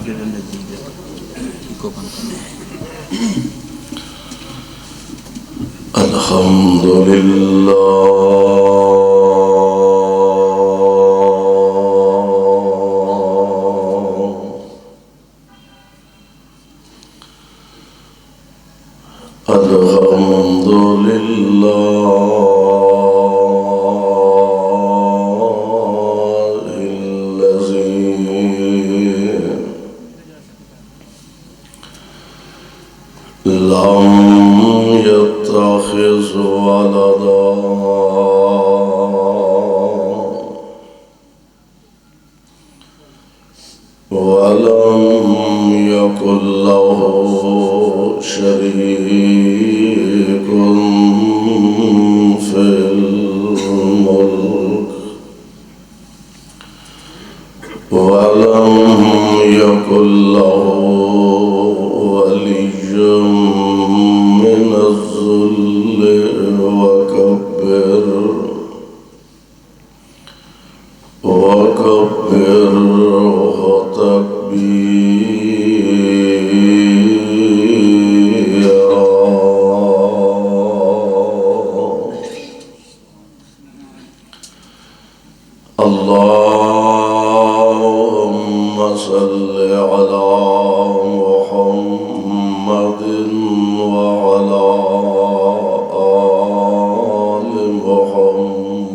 الحمد لله الحمد لله الذي لم يتخذ ولدا ولم يكن له شريك في الملك ولم يكن له ولي من الذل وكبره تكبيرا. اللهم صل على محمد وعلى آل محمد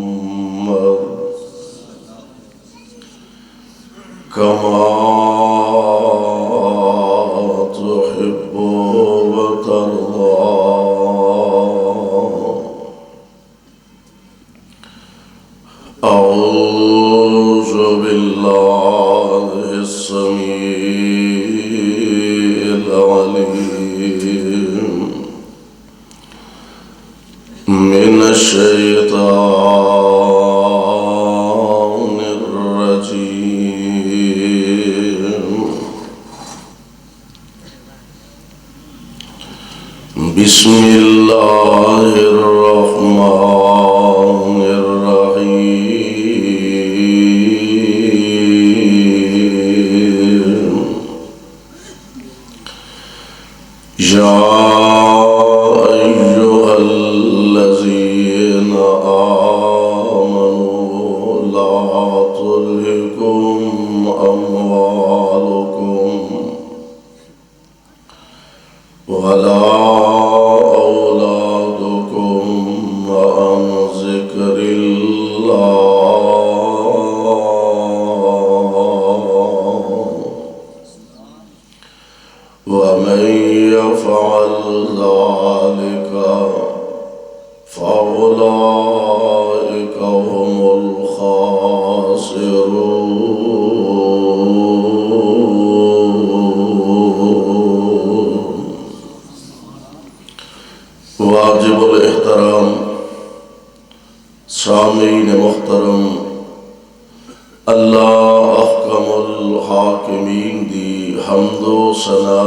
كما تحب وترضى. أعوذ بالله السميع العليم من الشيطان الرجيم. بسم الله الرحمن الرحيم. يا أيها الذين آمنوا لا تلهكم أموالكم ولا أولادكم عن ذكر الله ومن يفعل ذلك فأولئك هم الخاسرون. واجب الاحترام سامعین محترم، اللہ احکم الحاکمین دی حمد و ثنا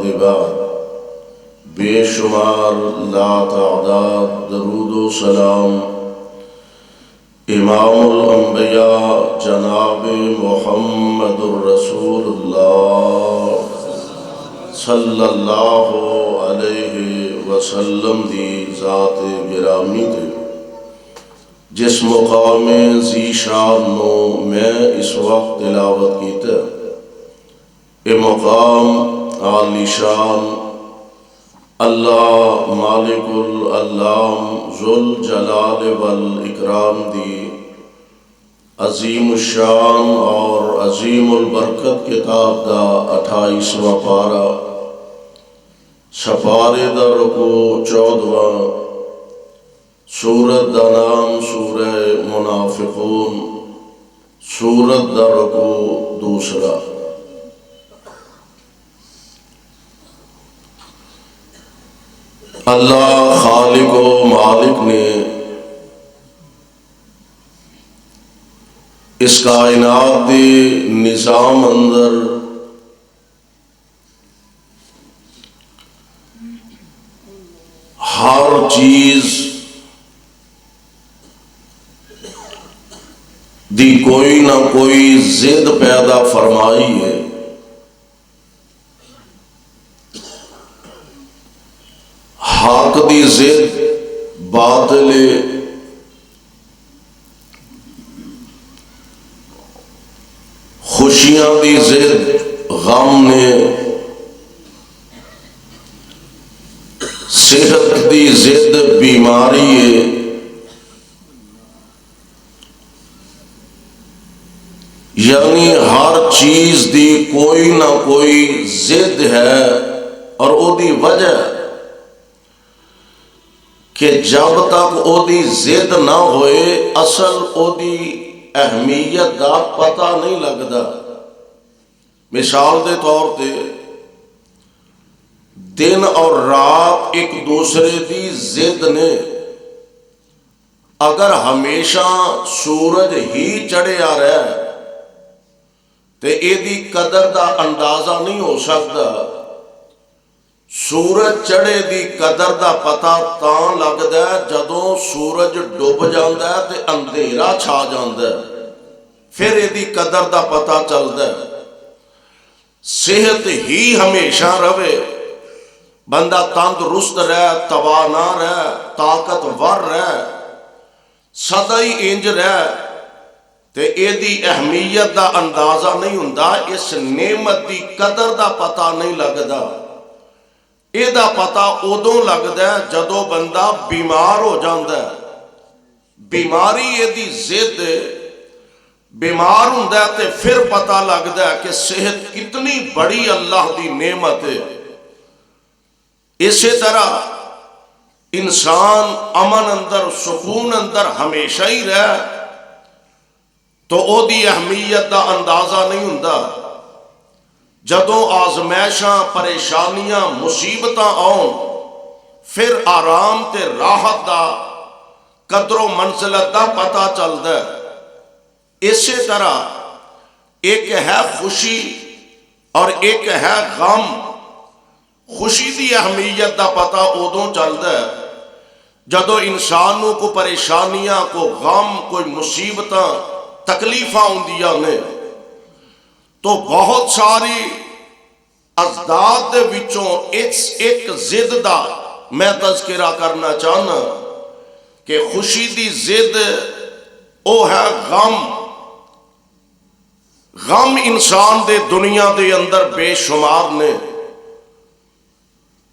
دی بعد بے شمار لا تعداد درود و سلام امام الانبیاء جناب محمد الرسول اللہ صلی اللہ علیہ وسلم دی ذات گرامی تے جس مقام ذی شان نو میں اس وقت تلاوت کیتا اے مقام عالی شان اللہ مالک العلام ذوالجلال والاکرام دی عظیم الشان اور عظیم البرکت کتاب دا 28واں پارہ سپارے دا رکوع 14واں سورت دا نام سورہ منافقون سورت دا رکوع 2. اللہ خالق و مالک نے اس کائنات دے نظام اندر ہر چیز دی کوئی نہ کوئی ضد پیدا فرمائی ہے حق دی ضد باطل خوشیاں دی ضد غم نے صحت دی ضد بیماری ہے یعنی ہر چیز دی کوئی نہ کوئی ضد ہے اور او دی وجہ کہ جب تک او دی ضد نہ ہوئے اصل او دی اہمیت دا پتہ نہیں لگدا۔ مثال دے طور تے دن اور رات ایک دوسرے دی ضد نے، اگر ہمیشہ سورج ہی چڑھیا رہے تے اے دی قدر دا اندازہ نہیں ہو سکتا۔ سورج چڑھے دی قدر دا پتہ تاں لگدا ہے جدوں سورج ڈوب جاندا ہے تے اندھیرا چھا جاندا ہے، پھر اے دی قدر دا پتہ چلدا ہے۔ صحت ہی ہمیشہ رہے، بندہ تندرست رہے، توانا رہے، طاقتور رہے، سدا ہی انج رہے تے اے دی اہمیت دا اندازہ نہیں ہوندا، اس نعمت دی قدر دا پتہ نہیں لگدا۔ اے دا پتہ ادوں لگدا ہے جدوں بندہ بیمار ہو جاندا ہے، بیماری اے دی ضد بیمار ہوندا ہے تے پھر پتہ لگدا ہے کہ صحت کتنی بڑی اللہ دی نعمت ہے۔ اسی طرح انسان امن اندر سکون اندر ہمیشہ ہی رہے تو او دی اہمیت دا اندازہ نہیں ہوندا۔ جدوں آزمائشاں پریشانیاں مصیبتاں آؤں پھر آرام تے راحت دا قدر و منزلت دا پتہ چلدا ہے۔ اسی طرح ایک ہے خوشی اور ایک ہے غم۔ خوشی دی اہمیت دا پتہ ادوں چلدا ہے جدوں انسان نوں کو پریشانیاں، کو غم، کوئی مصیبتاں تکلیفاں ہوندیاں نے تو بہت ساری ازداد دے وچوں ایک ضد دا میں تذکرہ کرنا چاہنا کہ خوشی دی ضد او ہے غم۔ غم انسان دے دنیا دے اندر بے شمار نے،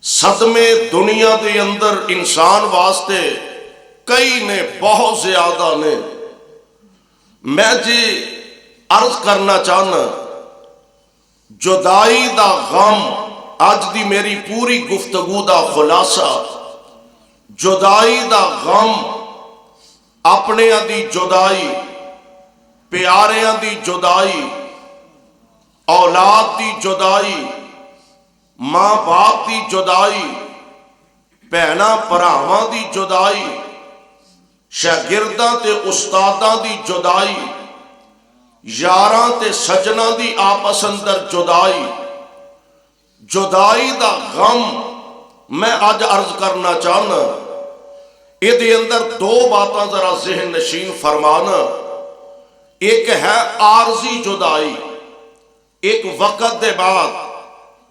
صدمے دنیا دے اندر انسان واسطے کئی نے، بہت زیادہ نے۔ میں جی عرض کرنا چاہنا جدائی دا غم اج دی میری پوری گفتگو دا خلاصہ، جدائی دا غم، اپنے دی جدائی، پیاریاں دی جدائی، اولاد دی جدائی، ماں باپ دی جدائی، بہناں بھراواں دی جدائی، شاگرداں تے استاداں دی جدائی، یاراں تے سجناں دی آپس اندر جدائی، جدائی دا غم میں آج عرض کرنا چاہنا۔ اے دے اندر دو باتاں ذرا ذہن نشین فرمانا۔ ایک ہے عارضی جدائی، ایک وقت دے بعد،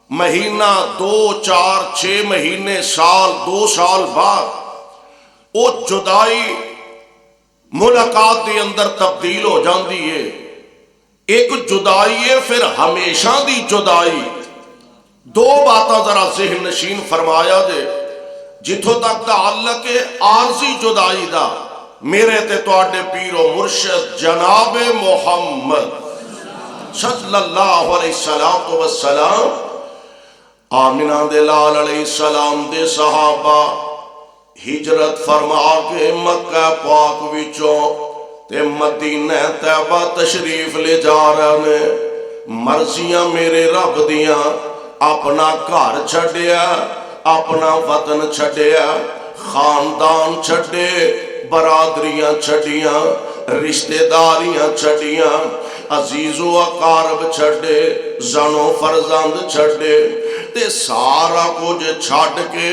مہینہ، 2، 4، 6 مہینے، سال، 2 سال بعد او جدائی ملاقات دے اندر تبدیل ہو جاندی ہے۔ ایک جدائی ہے پھر ہمیشہ دی جدائی۔ دو باتاں ذرا ذہن نشین فرمایا دے جتھوں تک تعلق ہے عارضی جدائی دا، میرے تے تواڈے پیر و مرشد جناب محمد صلی اللہ علیہ وسلم، آمنہ دے لال علیہ السلام دے صحابہ ہجرت فرما کے مکہ پاک وچوں تے مدینہ طیبہ تشریف لے جا رہے نے۔ مرضیاں میرے رب دیاں، اپنا گھر چھڈیا، اپنا وطن چھڈیا، خاندان چھڈے، برادریاں چھڈیاں، رشتہ داریاں چھڈیاں، عزیز و اقارب چھڈے، زن و فرزند چھڈے تے سارا کچھ چھڈ کے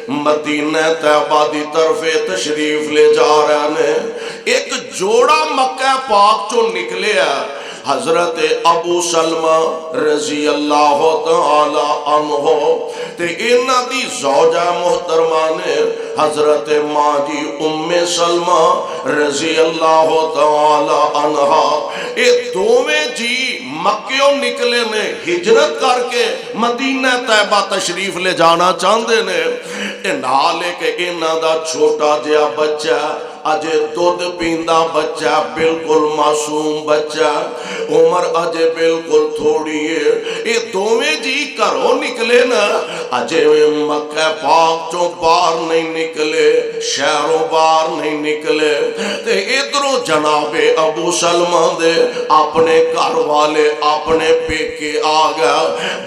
مدینہ طیبہ دی طرف تشریف لے جا رہے نے۔ ایک جوڑا مکہ پاک چوں نکلیا، حضرت ابو سلمہ رضی اللہ تعالی عنہ تے انہاں دی زوجہ محترمہ نے حضرت ماں جی ام سلمہ رضی اللہ تعالی عنہ اے دوویں جی مکیوں نکلے نے ہجرت کر کے مدینہ طیبہ تشریف لے جانا چاہندے نے اے نالے کہ انہاں دا چھوٹا جہا بچہ اجے دودھ پیندا بچہ بالکل معصوم بچہ عمر اجے بالکل تھوڑی ہے یہ دوویں جی گھروں نکلے نا اجے مکہ پاک چوں باہر نہیں نکلے شہروں باہر نہیں نکلے تے ادھروں جناب ابو سلمہ دے اپنے گھر والے اپنے پیکے آ گیا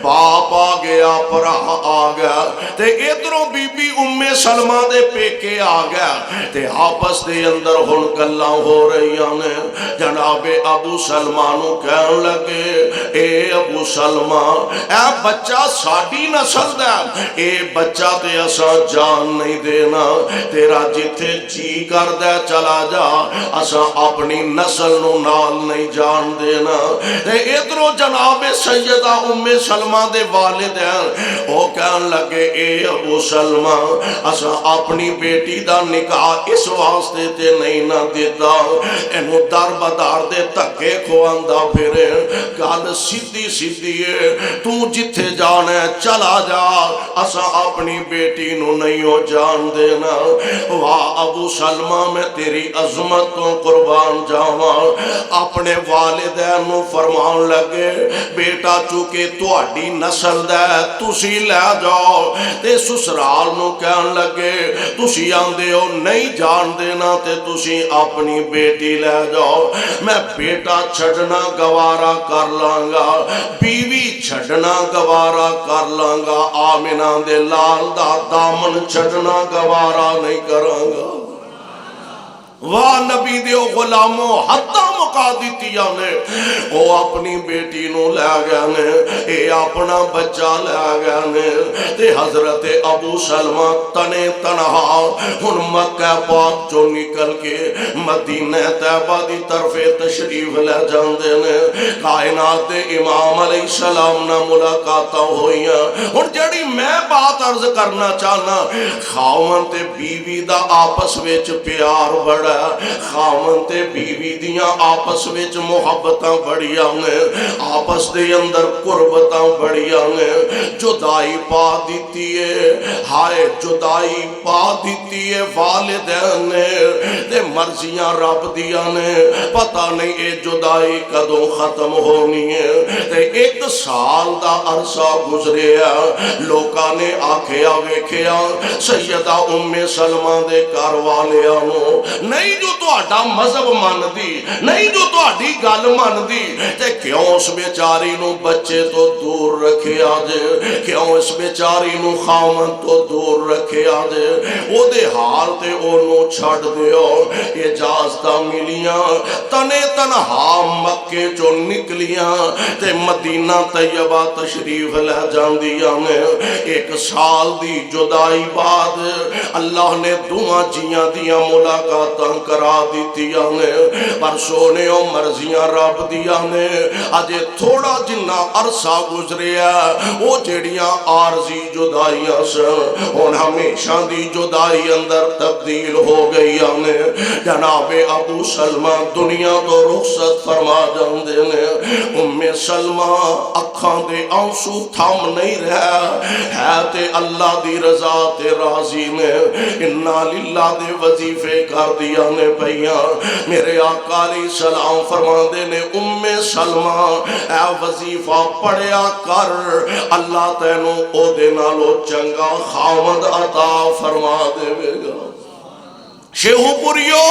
باپ آ گیا بھرا آ گیا تے ادھروں بی بی ام سلمہ دے پیکے آ گیا تے آپس دے اندر ہن گلاں ہو رہی نے جناب ابو سلمہ نو کہن لگے اے ابو سلمہ اے بچہ ساڈی نسل دا اے بچہ تے اساں جان نہیں دینا تیرا جتھے جی کردا چلا جا اساں اپنی نسل نو نال نہیں جان دینا تے ادھروں جناب سیدہ ام سلمہ دے والدین او کہن لگے اے ابو سلمہ اساں اپنی بیٹی دا نکاح اس واسطے تے نہیں نہ دیتا اینو در بدار دے تکے کھواندا پھرے گل سیدھی سیدھی ہے تو جتھے جانا ہے چلا جا اسا اپنی بیٹی نو نہیں ہو جان دینا واہ ابو سلمہ میں تیری عظمت تو قربان جاواں اپنے والدین نو فرمان لگے بیٹا چونکہ تہاڈی نسل دا تسی لے جاؤ تے سسرال نو کہن لگے تسی آندے ہو نہیں جان دینا تے تسی اپنی بیٹی لے جاؤ میں بیٹا چھڑنا گوارا کر لانگا بیوی چھڑنا گوارا کر لانگا آمنہ دے لال دا دامن چھڑنا گوارا نہیں کرانگا واہ نبی دیو غلاموں حتی مقا دیتیا نے وہ اپنی بیٹی نو لے گیا نے اے اپنا بچہ لے گیا نے تے حضرت ابو سلمہ تنے تنہا ہن مکہ پاک جو نکل کے مدینہ طیبہ دی طرف تشریف لے جاندے نے کائنات امام علیہ السلام نہ ملاقاتاں ہوئیاں ہن جڑی میں بات عرض کرنا چاہنا خاوند تے بیوی دا آپس وچ پیار بڑا خاوند تے بیوی دیاں آپس وچ محبتاں بڑیاں نے آپس دے اندر قربتاں بڑیاں نے جدائی پا دیتی ہے ہائے جدائی پا دیتی ہے والدین نے تے مرضیاں رب دیاں نے پتہ نہیں اے جدائی کدوں ختم ہونی ہے تے 1 سال دا عرصہ گزریا لوکاں نے آکھیا ویکھیا سیدہ ام سلمہ دے گھر والیاں نو نہیں جو تہاڈا مذہب من دی نہیں جو تہاڈی گل من دی تے کیوں اس بیچاری نو بچے تو دور رکھیا جے کیوں اس بیچاری نو خاوند تو دور رکھیا جے او دے حال تے اونوں چھڑ دیو اجازتاں ملیاں تنے تنہا مکے چوں نکلیاں تے مدینہ طیبہ تشریف لے جاندیاں نے 1 سال دی جدائی بعد اللہ نے دعا جیاں دیاں ملاقاتاں کرا دیتیاں نے پر سونے و مرضیاں رب دیاں نے اجے تھوڑا جنہ عرصہ گزریا وہ جڑیاں عارضی جدائیاں سن ہن ہمیشہ دی جدائی اندر تبدیل ہو گئی نے جناب ابو سلمہ دنیا تو رخصت فرما جاندے نے ام سلمہ اکھاں دے آنسو تھم نہیں رہا ہے تے اللہ دی رضا تے راضی نے انا للہ دے وظیفے کر دیا نے بھائیاں میرے آقا علیہ السلام فرماندے نے ام سلمہ اے وظیفہ پڑھیا کر اللہ تینوں او دے نالو چنگا خاوند عطا فرما دے گا شیہو پوریو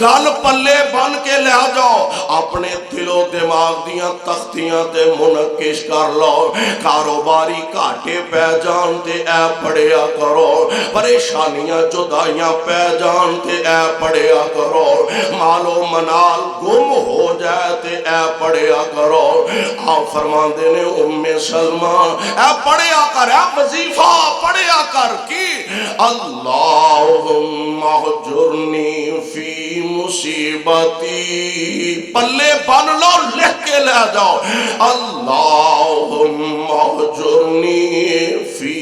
گل پلے بن کے لے جاؤ اپنے دل و دماغ دیاں تختیاں تے منقش کر لو کاروباری کاٹے پہ جان تے اے پڑھیا کرو پریشانیاں جدائیاں پہ جان تے اے پڑھیا کرو مال و منال گم ہو جائے تے اے پڑھیا کرو آپ فرماندے نے ام سلمہ اے پڑھیا کر اے وظیفہ پڑھیا کر کی اللہم حج اجرنی فی مصیبتی، پلے بن لو، لکھ کے لے جاؤ، اللہم اجرنی فی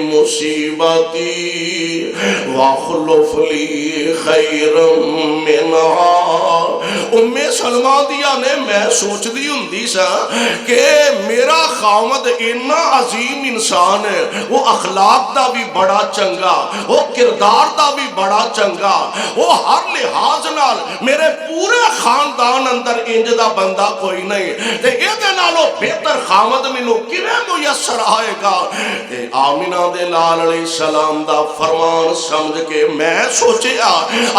مصیبتی واخلف لی خیرا منہا۔ سلمہ دیا نے میں سوچ دی ہندی سا کہ میرا خامد اتنا عظیم انسان ہے، وہ اخلاق دا بھی بڑا چنگا، وہ کردار دا بھی بڑا چنگا، وہ ہر لحاظ نال میرے پورے خاندان اندر انج دا بندہ کوئی نہیں، تے اے دے نالوں بہتر خامد مینوں کیویں میسر آئے گا؟ تے آمینہ دے لال علیہ السلام دا فرمان سمجھ کے میں سوچیا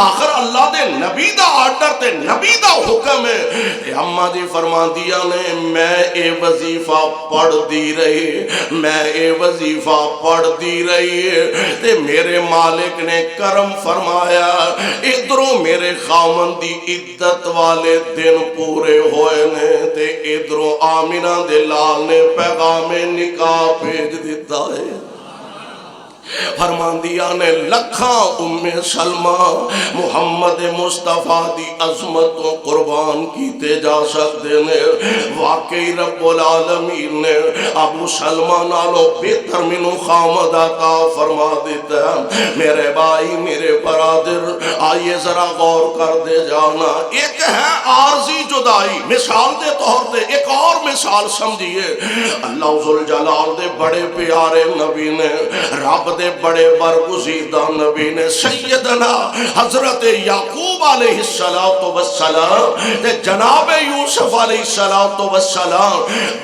آخر اللہ دے نبی دا آرڈر تے نبی دا حکم ہے۔ اماں جی فرمان دیا نے میں اے وظیفہ پڑھ دی رہی، میں اے وظیفہ پڑھ دی رہی، تے میرے مالک نے کرم فرمایا، ادھروں میرے خامن دی عدت والے دن پورے ہوئے نے، تے ادھروں آمینہ دے لال نے پیغام نکاح بھیج دیتا ہے۔ فرماندیاں نے لکھاں ام سلمہ محمد مصطفیٰ دی عظمتوں قربان کیتے جا سکتے نے، واقعی رب العالمین نے ابو سلمہ نالو بہتر منو خامد عطا فرما دیتا ہے۔ میرے بھائی میرے برادر آئیے ذرا غور کر دے جانا، ایک ہے عارضی جدائی، مثال دے طور دے ایک اور مثال سمجھئے، اللہ ذوالجلال دے بڑے پیارے نبی نے، رب دے بڑے برگزیدہ نبی نے، سیدنا حضرت یعقوب علیہ السلام تے جناب یوسف علیہ السلام،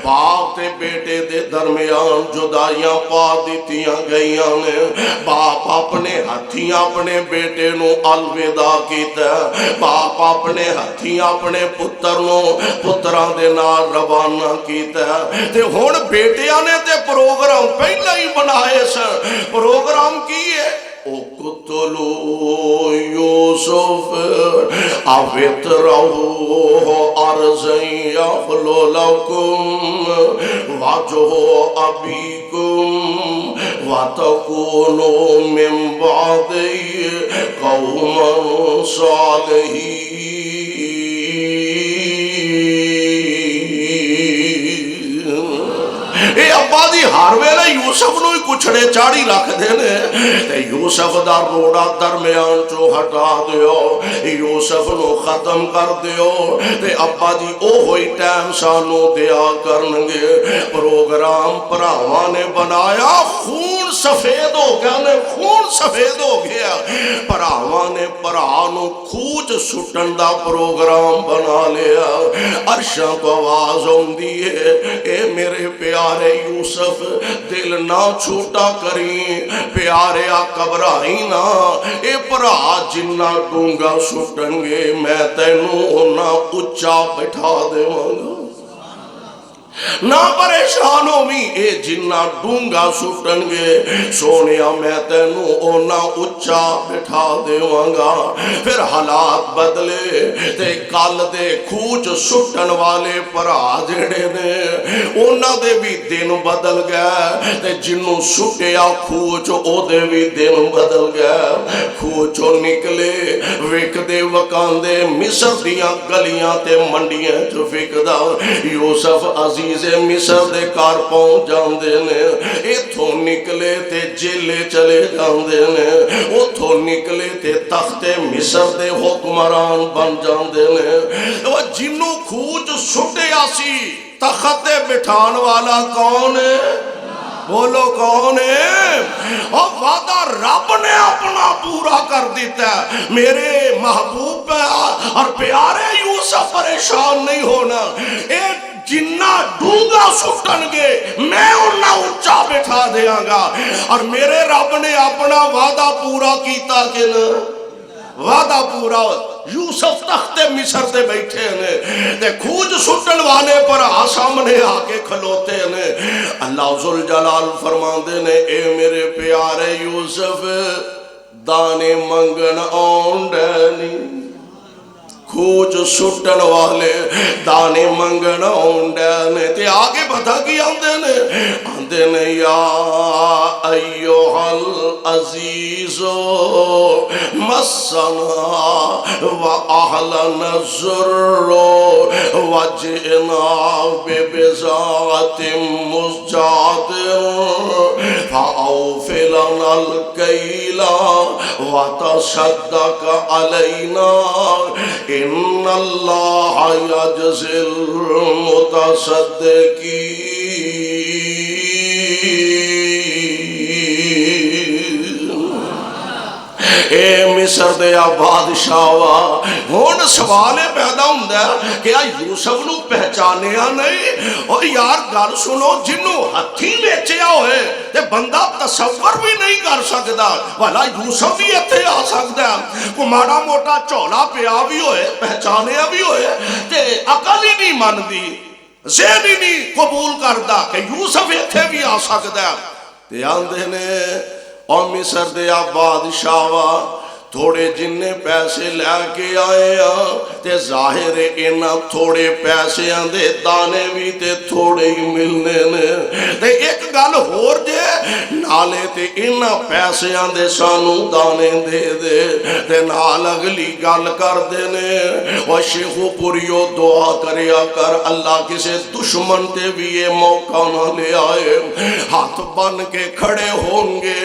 باپ تے بیٹے دے درمیان جدائیاں پا دیتیاں گئیاں نے، باپ اپنے ہتھیاں اپنے بیٹے نو الوداع کیتا ہے، باپ اپنے ہتھیاں اپنے پتر نو پتران دے نال روانہ کیتا ہے، تے ہون بیٹیاں نے تے پروگرام پہلے ہی بنائے سن، پروگرام کیے اقتلوا یوسف او اطرحوہ ارضا یخل لکم وجہ ابیکم وتکونوا من بعدہ قوما صالحین۔ اے ابا دی ہر ویلے یوسف نو ہی کچھڑے چاڑی رکھ دینے، تے یوسف دا روڑا درمیان چو ہٹا دیو، یوسف نو ختم کر دیو، تے ابا دی او ہوئی ٹائم سانو دیا کرنگے۔ پروگرام پراواں نے بنایا، خون سفید ہو گیا نے، خون سفید ہو گیا، پراواں نے پرانو کھوچ سٹن دا پروگرام بنا لیا۔ عرشاں کو آواز ہوندی ہے، اے میرے پیارے یوسف دل نہ چھوٹا کریں، پیارے گھبرائی نہ، اے پرا جنہ ڈونگا سٹنگے میں تینوں نہ اچھا بٹھا دے مانگا، نہ پریشان ہوئی، اے جنہ ڈونگا سٹنگے سونیا میں تینوں اونا اچھا بٹھا دے وانگا۔ پھر حالات بدلے تے کال دے کھوچ سٹن والے پرا جڑے نے اونا دے بھی دن بدل گئے، تے جنوں سٹیا کھوچ او دے بھی دن بدل گئے، کھوچو نکلے وک دے وکان دے مصر دیاں گلیاں تے منڈیاں جو فکدا یوسف عزیز مصر دے کار پہنچ جاندے نے، ایتھوں نکلے تے جیلے چلے جاندے نے، اوتھوں نکلے تے تخت مصر دے حکمران بن جاندے نے۔ وہ جنوں کھوچ سٹے آسی تخت بٹھان والا کون ہے؟ بولو کون ہے؟ اور وعدہ رب نے اپنا پورا کر دیتا ہے۔ میرے محبوب اور پیارے یوسف پریشان نہیں ہونا، ایک جنہ ڈونگا سٹن گے میں انہا اچھا بٹھا دیاں گا، اور میرے رب نے اپنا وعدہ پورا کیتا کہ نا، وعدہ پورا۔ یوسف تخت مصر دے بیٹھے نے تے کھوج سٹن والے پر سامنے آکے کھلوتے نے، اللہ ذوالجلال فرماندے نے اے میرے پیارے یوسف دانے منگن آن ڈینی، کھوچ سٹن والے دانے منگن آن ڈینے، تے آگے بتا کی آندے نے یا ایھل عزیز مسنا واہلنا الضر وجئنا ببضاعۃ مزجاۃ فاوف لنا الکیل وتصدق علینا ان اللہ یجزی المتصدقین۔ اے مصر دیا بادشاہوا، ہون سوال پیدا ہوندہ ہے کہ یوسف نو پہچانیا نہیں؟ اور یار گل سنو، جنوں ہتھی بیچیا ہوئے تے بندہ تصور بھی نہیں کر سکتا والا یوسف بھی اتھے آ سکتا ہے، کو ماڑا موٹا چولا پیا بھی ہوئے، پہچانیا بھی ہوئے تے عقل ہی نہیں مان دی، ذہن ہی نہیں قبول کردا کہ یوسف اتھے بھی آ سکتا ہے۔ تے آندے نے اور مصر دیا بادشاہوا تھوڑے جننے پیسے لے کے آئے ہیں تے ظاہر انہاں تھوڑے پیسے دے دانے بھی تے تھوڑے ہی ملنے نے، تے ایک گل ہور جے نالے تے انہاں پیسے دے سانو دانے دے دے تے نال اگلی گل کر دے نے او شیخو پوریو دعا کریا کر اللہ کسے دشمن تے بھی یہ موقع نہ لے آئے، ہاتھ بن کے کھڑے ہوں گے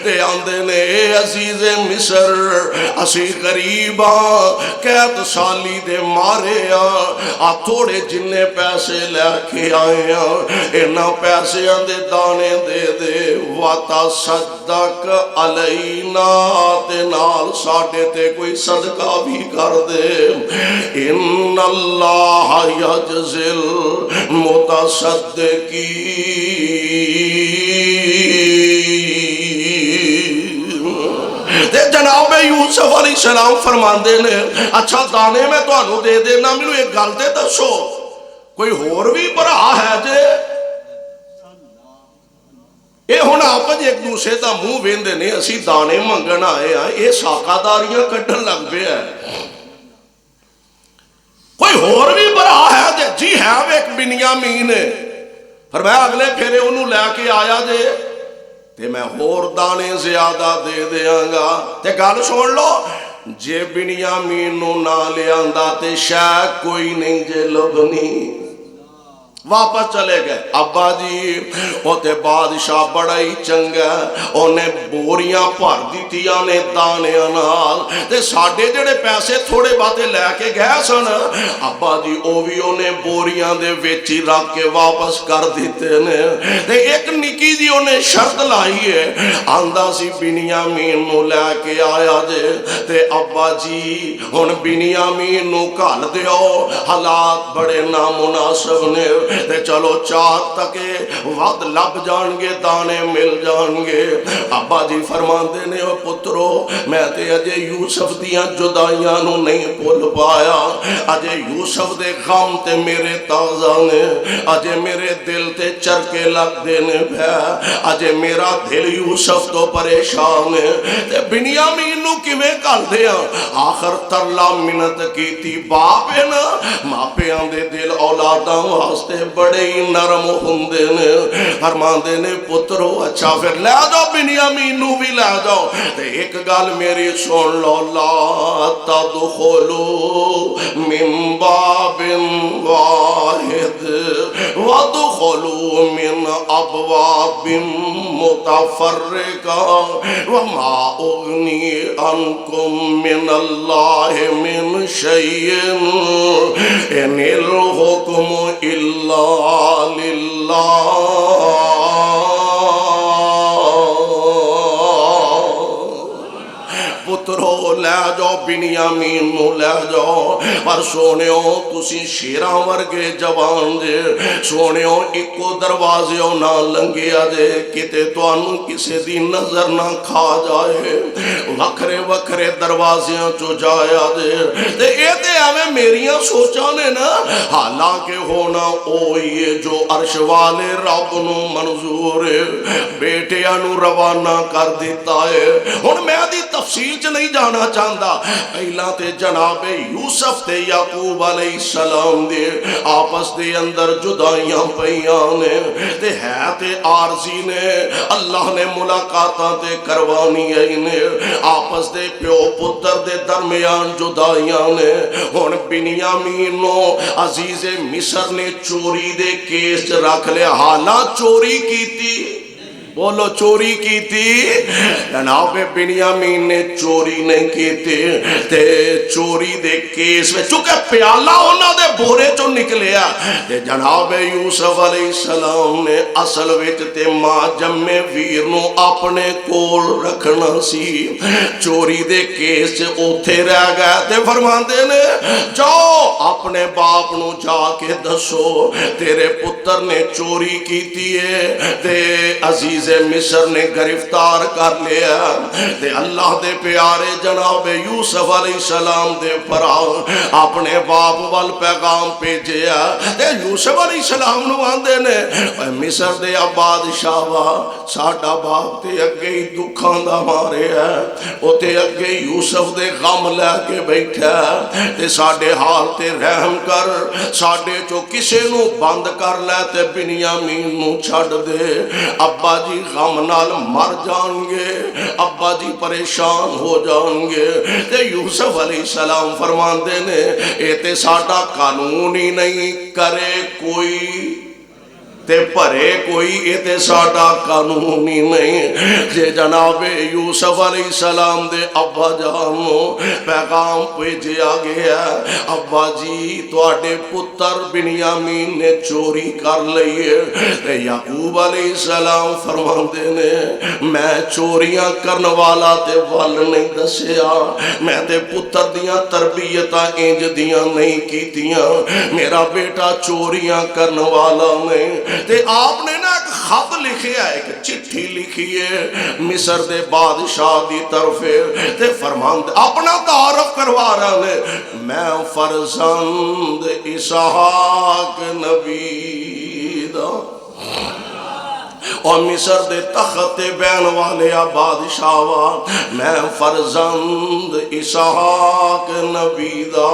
تے آندے نے اے عزیز مصر اسی غریباں قید سالی دے مارے آ تھوڑے جننے پیسے لے کے آئے ہیں انہاں پیسے دے دانے دے دے وَتَصَدَّقْ عَلَيْنَا تے نال ساڈے تے کوئی صدقہ بھی کر دے ان اللہ یجزی المتصدقین۔ جناب یوسف علیہ السلام فرماندے نے اچھا دانے میں تو انہوں دے دینا، مینوں ایک گل دے دسو کوئی ہور بھی بھرا ہے جے؟ اے ہن آپس ایک دوسرے دا منہ ویندے نے اسی دانے منگن آئے ہیں، اے ساکاداریاں کڈن لگ پے ہے، کوئی ہور بھی بھرا ہے جے؟ جی ہے وہ ایک بنیامین ہے، فرمایا اگلے پھیرے انہوں لے کے آیا جے تے میں اور دانے زیادہ دے دیاں گا۔ تے گل سن لو جے بنیامین نو نہ لے آندا تے شاید کوئی نہیں جے لبنی، واپس چلے گئے۔ ابا جی وہ تے بادشاہ بڑا ہی چنگا، انہیں بوریاں بھر دتیاں نے دانے نال تے ساڈے جڑے پیسے تھوڑے باتے لے کے گئے سن ابا جی او بھی انہیں بوریاں دے وچ ہی رکھ کے واپس کر دیتے نے۔ تے ایک نکی جی انہیں شرط لائی ہے، آندا سی بنیامین نو لے کے آیا جے تے ابا جی ہن بنیامین نو گھل دیو، حالات بڑے نامناسب نے تے چلو چار تکے وقت لب جان گے دانے مل جان گے۔ ابا جی فرماندے نے او پترو میں تے اجے یوسف دیاں جدائیاں نو نہیں بھول پایا، اجے یوسف دے غم تے میرے تازہ نے، اجے میرے دل تے چرکے لگ دینے پہ، اجے میرا دل یوسف تو پریشان ہے تے بنیامین نو کیویں کر دیاں؟ آخر ترلا منت کیتی باپ ہے نا، ماپیاں دے دل اولاداں واسطے بڑے ہی نرم ہوندے نے، فرماندے نے پترو اچھا پھر لے جاؤ بنیامین نو بھی لے جاؤ تے ایک گل میری سن لو، لا تدخلوا من باب واحد وادخلوا من ابواب متفرقہ وما اغنی عنکم من اللہ من شیء ان الحکم الا للہ۔ پترو لے جاؤ بنیامین نو لے جاؤ، پر سونیو تسی شیراں ورگے جوان جے، سونیو ایکو دروازیوں نہ لنگیا جے کتے توانوں کسے دی نظر نہ کھا جائے، وکھرے وکھرے دروازیاں چو جایا جے تے اے تے ہمیں میریاں سوچاں نے نا، حالانکہ ہونا اوئیے جو عرش والے رب نو منظور ہے، بیٹیاں نو روانہ کر دیتا ہے۔ ہن میں دی تفصیل چ نہیں جانا چاہتا، پہلا تے جناب یوسف تے یعقوب علیہ السلام دے آپس دے اندر جدائیاں پیاں نے تے ہے تے عارضی نے اللہ نے ملاقاتاں تے کروانیاں نے آپس دے پیو پتر دے درمیان جدائیاں نے ہن بنیامین نو عزیز مصر نے چوری دے کیس چ رکھ لیا حالات چوری کیتی بولو چوری کی تھی جناب بنیامین نے چوری نہیں کی تھی تے چوری دے کیس میں چونکہ پیالہ انہاں دے بورے چو نکلیا تے جناب یوسف علیہ السلام نے اصل وچ تے ماں جمے ویر نو اپنے کول رکھنا سی چوری دے کیس چ اوتھے رہ گیا تے فرماندے نے جاؤ اپنے باپ نو جا کے دسو تیرے پتر نے چوری کیتی ہے تے عزیز مصر نے گرفتار کر لیا تے اللہ دے پیارے جناب یوسف علیہ السلام دے پرا اپنے باپ وال پیغام بھیجیا تے یوسف علیہ السلام نو آندے نے اے مصر دے بادشاہ وا ساڈا باپ تے اگے ہی دکھاں دا مارے ہے او تے اگے یوسف دے غم لے کے بیٹھا تے ساڈے حال تے رحم کر ساڈے چو کسے نو بند کر لے تے بنیامین نو چھڈ دے ابا جی غم نال مر جان گے ابا جی پریشان ہو جان گے تے یوسف علیہ السلام فرماندے نے اے تے ساڈا قانون ہی نہیں کرے کوئی تے پرے کوئی اے تے ساڈا قانون ہی نہیں جے جناب یوسف علیہ السلام دے ابا جان نو پیغام بھیجیا گیا ابا جی تواڈے پتر بنیامین نے چوری کر لئی تے یعقوب علیہ السلام فرماندے نے میں چوریاں کرن والا تے ول نہیں دسیا میں تے پتر دیاں تربیتاں انج دیاں نہیں کیتیاں میرا بیٹا چوریاں کرن والا نہیں تے آپ نے نا ایک خط لکھے ہے ایک چٹھی لکھی ہے مصر دے بادشاہ دی طرف تے فرماند اپنا تعارف کروا رہا ہے میں فرزند اسحاق نبی دا اور مصر دے تخت بین والے بادشاہ میں فرزند اسحاق نبی دا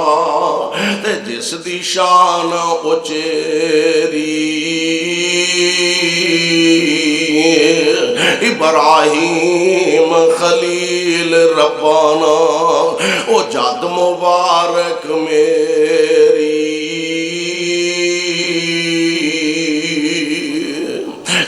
تے جس دی شان اچیری ابراہیم خلیل ربانا او جد مبارک میری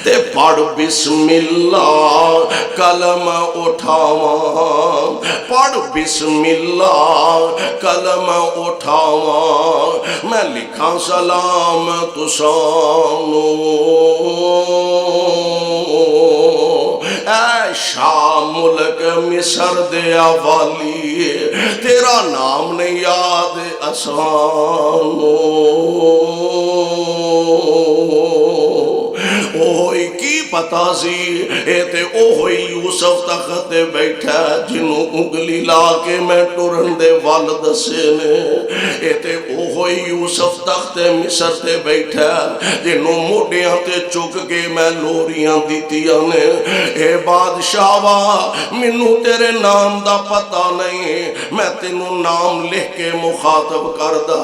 تے پڑھ بسم اللہ کلم اٹھاواں پڑھ بسم اللہ کلم اٹھاواں میں لکھاں سلام تسانو اے شاہ ملک مصر دے والی تیرا نام نہیں یاد اسانو اوہی کی پتا سی اے تے اوہی یوسف تخت بیٹھا جنوں انگلی لا کے میں ٹرن دے وال دسے نے اے تے اوہی یوسف تخت مصر تے بیٹھا جنوں موڈیاں تے چک کے میں لوریاں دیتیاں نے اے بادشاہ وا مینوں تیرے نام دا پتہ نہیں میں تینوں نام لکھ کے مخاطب کردا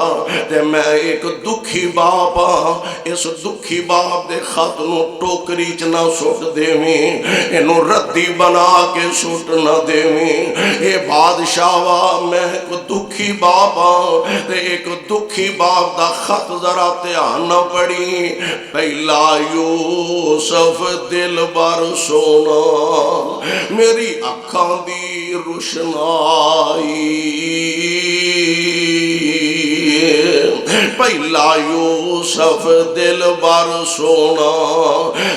تے میں ایک دکھی باپ ہاں اس دکھی باپ دے خط نو ٹوکری چ نہ سٹ دیویں اینو ردی بنا کے سٹ نہ دیویں اے بادشاہ وا میں ایک دکھی باپ ہاں تے ایک دکھی باپ دا خط ذرا دھیان نہ پڑھی پہلا یوسف دل بر سونا میری اکھاں دی روشنائی پہلا یوسف دل بر سونا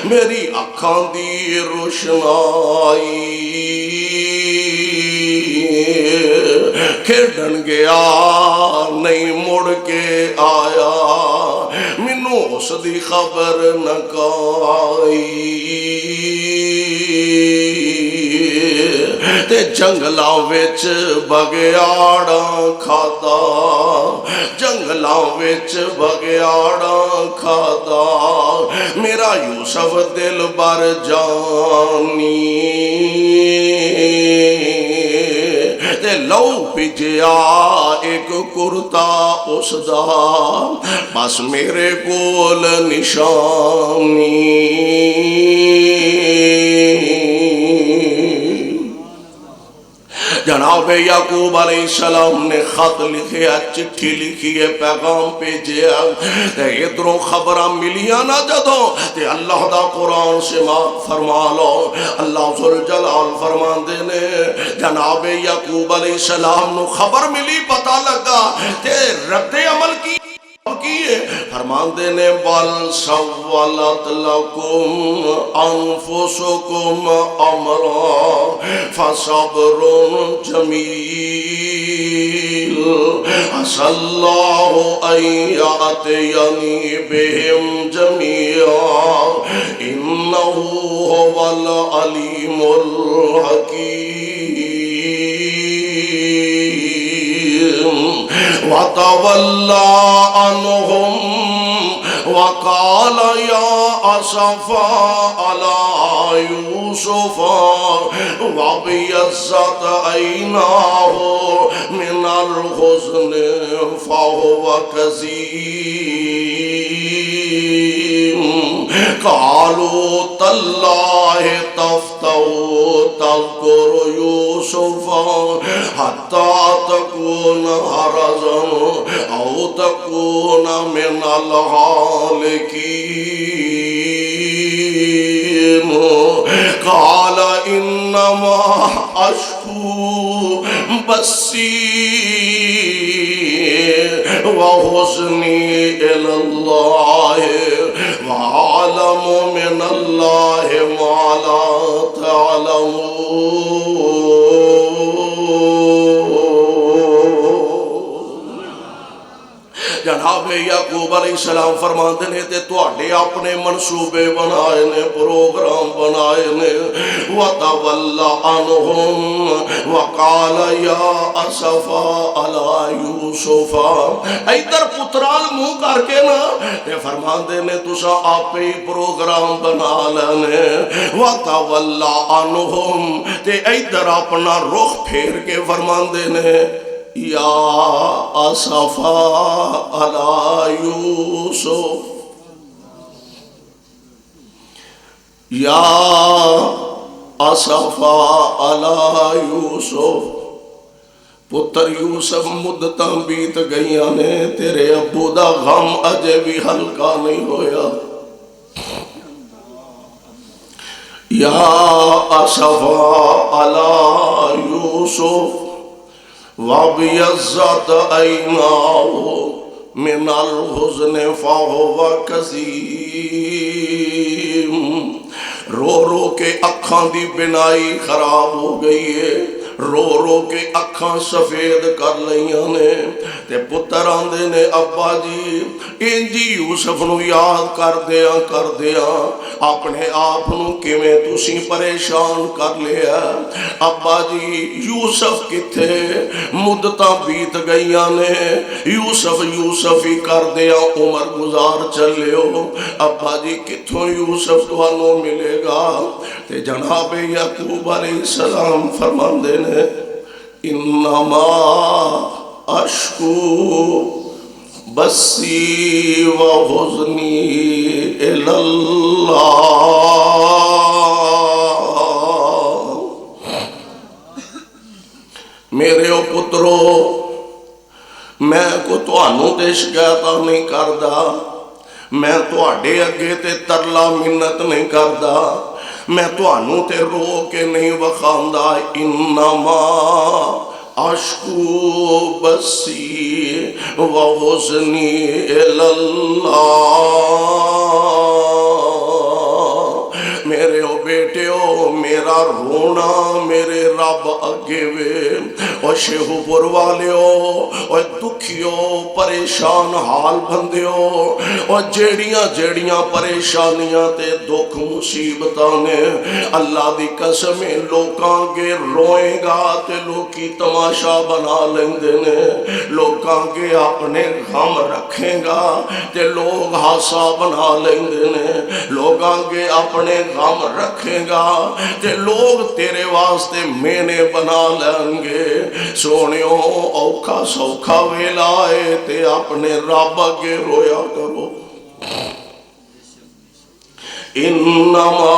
میری اکھاں دی روشنائی کھیڈن گیا نہیں مڑ کے آیا مینوں اس دی خبر نہ کائی تے جنگلاں وچ بگیاڑاں کھادا جنگلاں وچ بگیاڑاں کھادا میرا یوسف دل بر جانی تے لو بھیجیا ایک کرتا اس دا بس میرے کول نشانی جناب یعقوب علیہ السلام نے خط لکھے، چٹھی لکھی ہے، پیغام بھیجے، ادھروں خبراں ملیاں نہ جدوں تے اللہ دا قرآن سماعت فرما لو۔ اللہ ذوالجلال فرماندے نے جناب یعقوب علیہ السلام نو خبر ملی، پتہ لگا تے رد عمل کی فرماندے نے بل سولت لکم انفسکم امرا فصبر جمیل عسى اللہ ان یأتینی بہم جمیعا انہ هو العلیم الحکیم وتولى عنهم وقال يا أسفا على يوسف وابيضت عيناه من الحزن فهو كظيم قالوا تالله تفتأ تذكر يوسف حتى تكون هرزا أو تكون من الهالكين قال إنما أشكو بثي وحزني إلى الله وأعلم من الله ما لا تعلمون۔ جناب یعقوب علیہ السلام فرماندے نے تے تواڈے اپنے منصوبے بنائے نے، پروگرام بنائے نے۔ وَتَوَلَّ عَنْهُمْ وَقَالَ يَا أَسَفَا عَلَى يُوسُفَ، ادھر پترال منہ کر کے نا تے فرماندے نے تسا آپ ہی پروگرام بنا لینے۔ وَتَوَلَّ عَنْهُمْ تے ادھر اپنا رخ پھیر کے فرماندے نے یا اسفا علی یوسف، یا اسفا علی یوسف، پتر یوسف مدتاں بیت گئیاں نے، تیرے ابو دا غم اجے بھی ہلکا نہیں ہویا۔ یا اسفا علی یوسف وَابْيَضَّتْ عَيْنَاهُ مِنَ الْحُزْنِ فَهُوَ كَظِيمٌ، رو رو کے اکھاں دی بنائی خراب ہو گئی ہے، رو رو کے اکھاں سفید کر لیاں نے تے پتر آندے نے ابا جی انجی یوسف نو یاد کر دیاں اپنے آپ نو کیویں تسی پریشان کر لیا۔ ابا جی یوسف کتھے، مدتاں بیت گئیاں نے، یوسف ہی کر دیاں عمر گزار چلیو، ابا جی کتھوں یوسف تانوں ملے گا؟ تے جناب یعقوب علیہ السلام فرماندے نے انما اشکو بثی و حزنی الی اللہ۔ میرے او پترو، میں کو تانوں تے شکایتاں نہیں کردا، میں تواڈے اگے تے ترلا منت نہیں کردا، میں تانوں تے رو کے نہیں وکھاندا، انما اشکو بثی و حزنی الی اللہ۔ میرے او بیٹے او، میرا رونا میرے رب اگے وے، او شیہو پور والیو، او دکھیو پریشان حال بندیو، او جیڑیاں پریشانیاں تے دکھ مصیبتاں نے، اللہ دی قسم لوکاں گے روئے گا تے لوکی تماشا بنا لیندے نے، لوکاں گے اپنے غم رکھیں گا تے لوگ ہاسا بنا لیندے نے، لوگاں گے اپنے غم رکھیں گا تے لوگ تیرے واسطے مینے بنا لیں گے۔ سونیوں اوکھا سوکھا ویلا ہے تے اپنے رب اگے رویا کرو۔ انما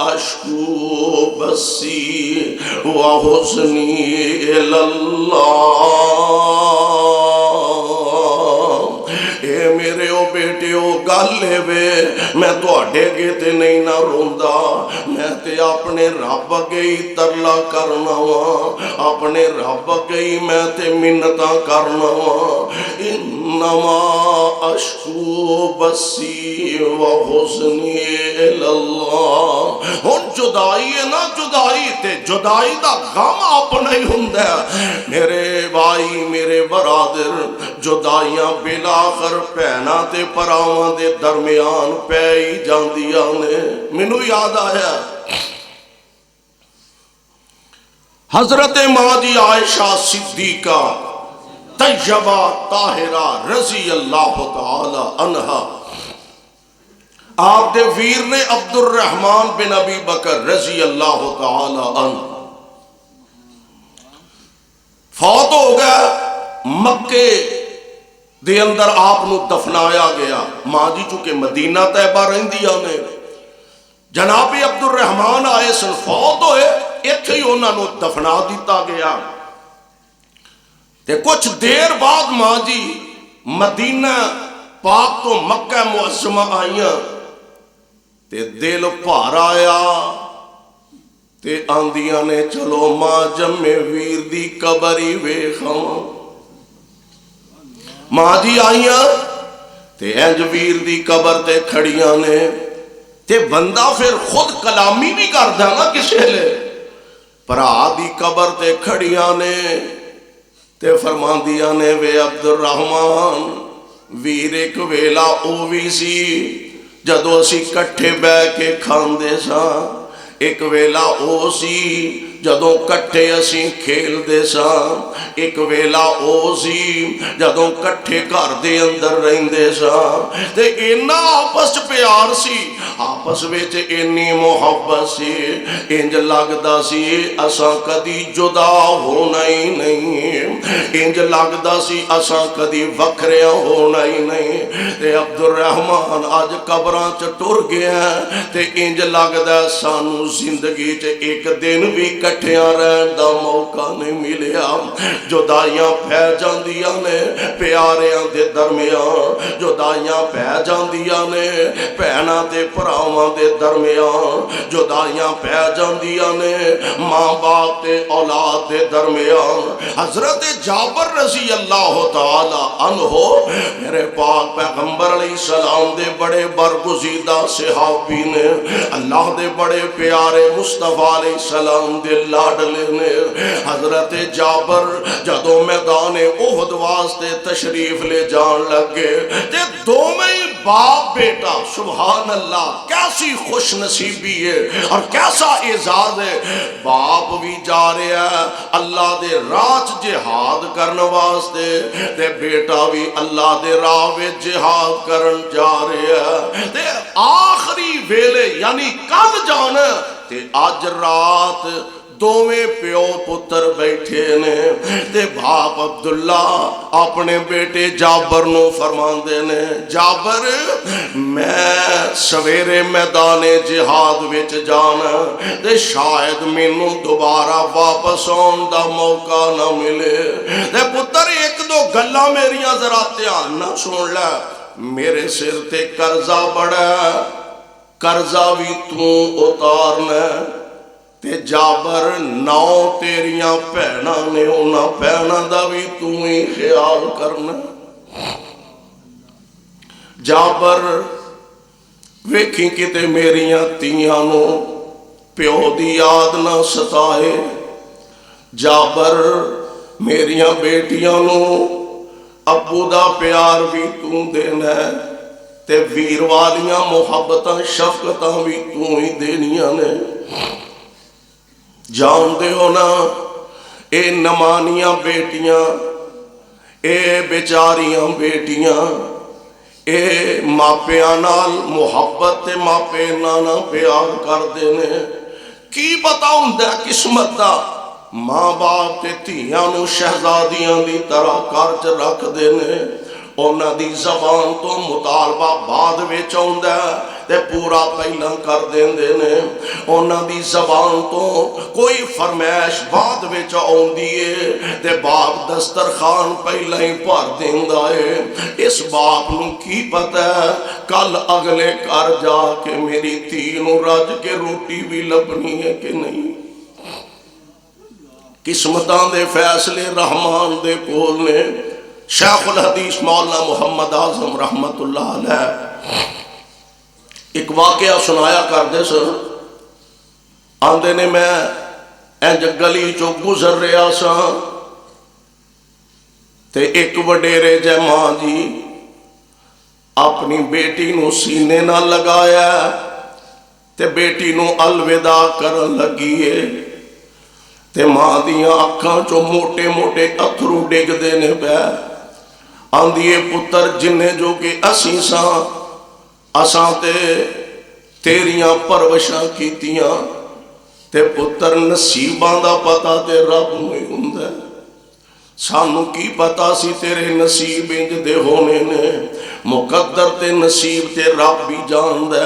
اشکو بثی و وحسنی اللہ۔ اے میرے او بیٹے او گل وے میں تواڈے اگے تے نہیں نہ روندا، میں تے اپنے رب اگے ہی ترلا کرنا وا، اپنے رب اگے ہی میں تے منتاں کرنا وا۔ انما اشکو بسی وحزنی اللہ۔ ہن جدائی ہے نا، جدائی تے جدائی دا غم اپنا ہی ہوندا ہے میرے بھائی میرے برادر۔ جدائیاں بلاخر بھیناں تے پراواں دے درمیان پہ ہی جاندیاں نے۔ مینوں یاد آیا حضرت ماں جی عائشہ صدیقہ طیبہ طاہرہ رضی اللہ تعالی عنہا، آپ دے ویر نے عبد الرحمن بن ابی بکر رضی اللہ تعالی عنہ فوت ہو گیا۔ مکے دے اندر آپ نو دفنایا گیا۔ ماں جی چونکہ مدینہ طیبہ رہندیاں نے، جناب عبد الرحمن آئے سن، فوت ہوئے، ایتھے ہی انہاں نو دفنا دیتا گیا۔ تے کچھ دیر بعد ماں جی مدینہ پاک تو مکہ معظمہ آئیاں، تے دل بھر آیا، تے آندیاں نے چلو ماں جمے ویر دی قبر ہی ویکھاں۔ ماں جی آئیاں تے انج ویر دی قبر تے کھڑیاں نے، تے بندہ پھر خود کلامی بھی کردا نا کسے لے۔ بھرا دی قبر تے کھڑیاں نے تے فرماندیاں نے وے عبد الرحمن ویر ایک ویلا او بھی سی جدو اسی کٹھے بہ کے کھاندے ساں، ایک ویلا او سی جدوں کٹھے اسی کھیل دے ساں، ایک ویلا او سی جدوں کٹھے گھر دے اندر رہندے ساں، تے اینا آپس پیار سی، آپس وچ اینی محبت سی، انج لگدا سی اساں کدی جدا ہونا ہی نہیں، انج لگدا سی اساں کدی وکھریاں ہونا ہی نہیں۔ تے عبد الرحمن اج قبراں چ ٹر گیا تے انج لگدا سانو زندگی چ ایک دن بھی کٹھیاں رہن دا موقع نہیں ملیا۔ جدائیاں پہ جاندیاں نے پیاریاں دے درمیان، جدائیاں پہ جاندیاں نے بھیناں تے بھراواں دے درمیان، جدائیاں پہ جاندیاں نے ماں باپ تے اولاد دے درمیان۔ حضرت جابر رضی اللہ تعالی عنہ میرے پاک پیغمبر علیہ السلام دے بڑے برگزیدہ صحابی نے، اللہ دے بڑے پیارے مصطفیٰ علیہ السلام دے لاڈلے نے۔ حضرت جابر جدو میدان احد واسطے تشریف لے جان لگے تے دوویں باپ بیٹا، سبحان اللہ کیسی خوش نصیبی ہے اور کیسا اعزاز ہے۔ باپ بھی جا رہا ہے اللہ دے راہ جہاد کرن واسطے تے بیٹا بھی اللہ دے راہ وچ جہاد کرن جا رہا ہے، تے آخری ویلے یعنی کل جانا تے اج رات دوویں پیو پتر بیٹھے نے، تے باپ عبداللہ اپنے بیٹے جابر نو فرماندے نے جابر میں سویرے میدان جہاد وچ جانا تے شاید مینوں دوبارہ واپس آن دا موقع نہ ملے، تے پتر ایک دو گلاں میریاں ذرا دھیان نہ سن لے، میرے سر تے قرضہ بڑا ہے، قرضہ بھی تو اتارنا، تے جابر نو تیریاں بھیناں نے انہاں بھیناں دا بھی تو ہی خیال کرنا۔ جابر ویکھی کتے میریاں تیاں نو پیو دی یاد نہ ستائے، جابر میریاں بیٹیاں نو ابو دا پیار بھی تو دینا ہے، تے ویر والیاں محبتاں شفقتاں بھی تو ہی دینیاں نے۔ جان دے ہونا اے نمانیاں بیٹیاں، اے بیچاریاں بیٹیاں، اے ماپیاں نال محبت تے ماپے نانا پیار کر دینے، کی پتا ہوندا قسمت دا ماں باپ تے تھیاں نو شہزادیاں دی طرح کرج رکھ دینے، اونا دی زبان تو مطالبہ بعد وچ ہوندا تے پورا پہلا کر دیندے نے انہاں دی زبان تو کوئی فرمائش بعد وچ آوندی ہے تے باپ دسترخوان پہلا ہی بھر دیندا ہے اس باپ نو کی پتہ ہے کل اگلے گھر جا کے میری دھی نو رج کے روٹی بھی لبنی ہے کہ نہیں قسمتاں دے فیصلے رحمان دے کول نے شیخ الحدیث مولانا محمد اعظم رحمت اللہ علیہ ایک واقعہ سنایا کردے سر آندے نے میں انج گلی چو گزر رہا سا تے ایک وڈیرے جے ماں جی اپنی بیٹی نو سینے نہ لگایا تے بیٹی نو الوداع کرن لگیے تے ماں دیاں اکھاں چو موٹے موٹے اتھرو ڈگ دینے پہ آندیے پتر جنہیں جو کہ اسی اساں تے تیریاں پروشاں کیتیاں تے پتر نصیباں دا پتا تے رب میں ہوندے سانو کی پتا سی تیرے نصیب انج دے ہونے نے مقدر تے نصیب تے رب بھی جان دے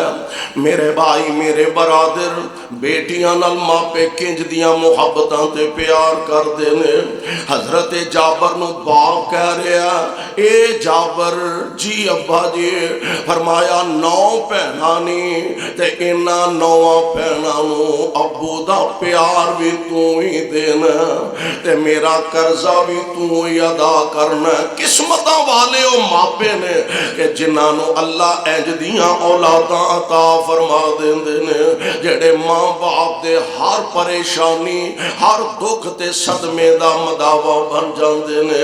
میرے بھائی میرے برادر بیٹیاں نال ماپے کنج دیاں محبتاں تے پیار کر دینے حضرت جابر نو باپ کہہ رہا اے جابر جی ابا جی فرمایا 9 بہنانی تے انہاں 9 بہناں نو ابو دا پیار بھی تو ہی دینا تے میرا قرضہ بھی تو ہی ادا کرنا قسمتاں والے او ماپے نے کہ جنہاں نو اللہ انج دیاں اولاداں عطا فرما دیندے نے جڑے ماں باپ دے ہر پریشانی ہر دکھ تے صدمے دا مداوا بن جاندے نے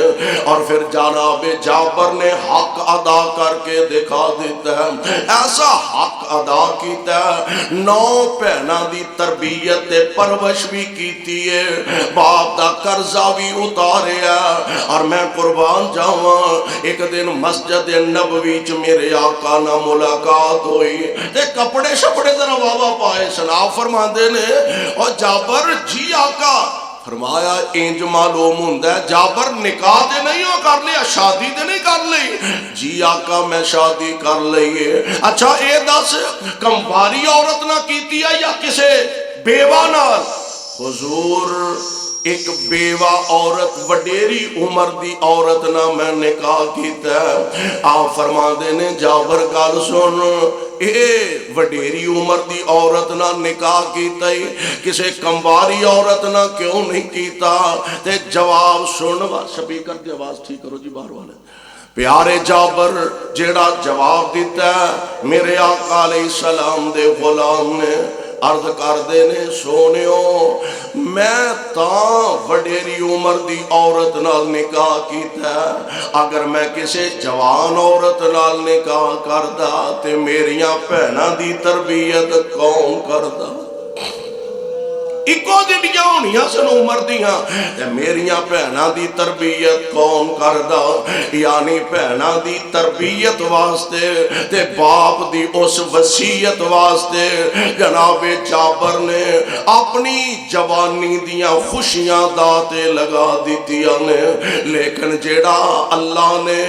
اور پھر جناب جابر نے حق ادا کر کے دکھا دیتا ہے ایسا حق ادا کیتا ہے 9 بہناں دی تربیت تے پرورش بھی کیتی ہے باپ دا قرضہ بھی اتاریا اور میں قربان جاواں ایک دن مسجد نبوی چ میرے آقا نہ ملاقات ہوئی تے کپڑے شپڑے ذرا واوا پائے سنا فرماندے نے اور جابر جی آقا فرمایا انج معلوم ہوندا ہے جابر نکاح دے نہیں ہو کر لیا شادی دے نہیں کر لئی جی آقا میں شادی کر لئی اچھا اے دس کمواری عورت نہ کیتی ہے یا کسے بیوہ نال حضور ایک بیوہ عورت وڈیری عمر دی عورت نہ میں نکاح کیتا ہے آپ فرما دینے جابر گل سن اے وڈیری عمر دی عورت نہ نکاح کیتا ہی کسے کمواری عورت نہ کیوں نہیں کیتا تے جواب سن سپیکر دی آواز ٹھیک کرو جی باہر والے پیارے جابر جیڑا جواب دیتا ہے میرے آقا علیہ السلام دے غلام نے عرض کر دینے سونیو میں تاں وڈیری عمر دی عورت نال نکاح کیتا ہے اگر میں کسے جوان عورت نال نکاح کردا تے میریاں بہناں دی تربیت کون کردا اکو جڑیاں ہونیاں سن عمر دیاں تے میریاں بہناں دی تربیت کون کردا یعنی بہناں دی تربیت واسطے تے باپ دی اس وصیت واسطے جناب جابر نے اپنی جوانی دیاں خوشیاں داتے لگا دیتیاں نے لیکن جیڑا اللہ نے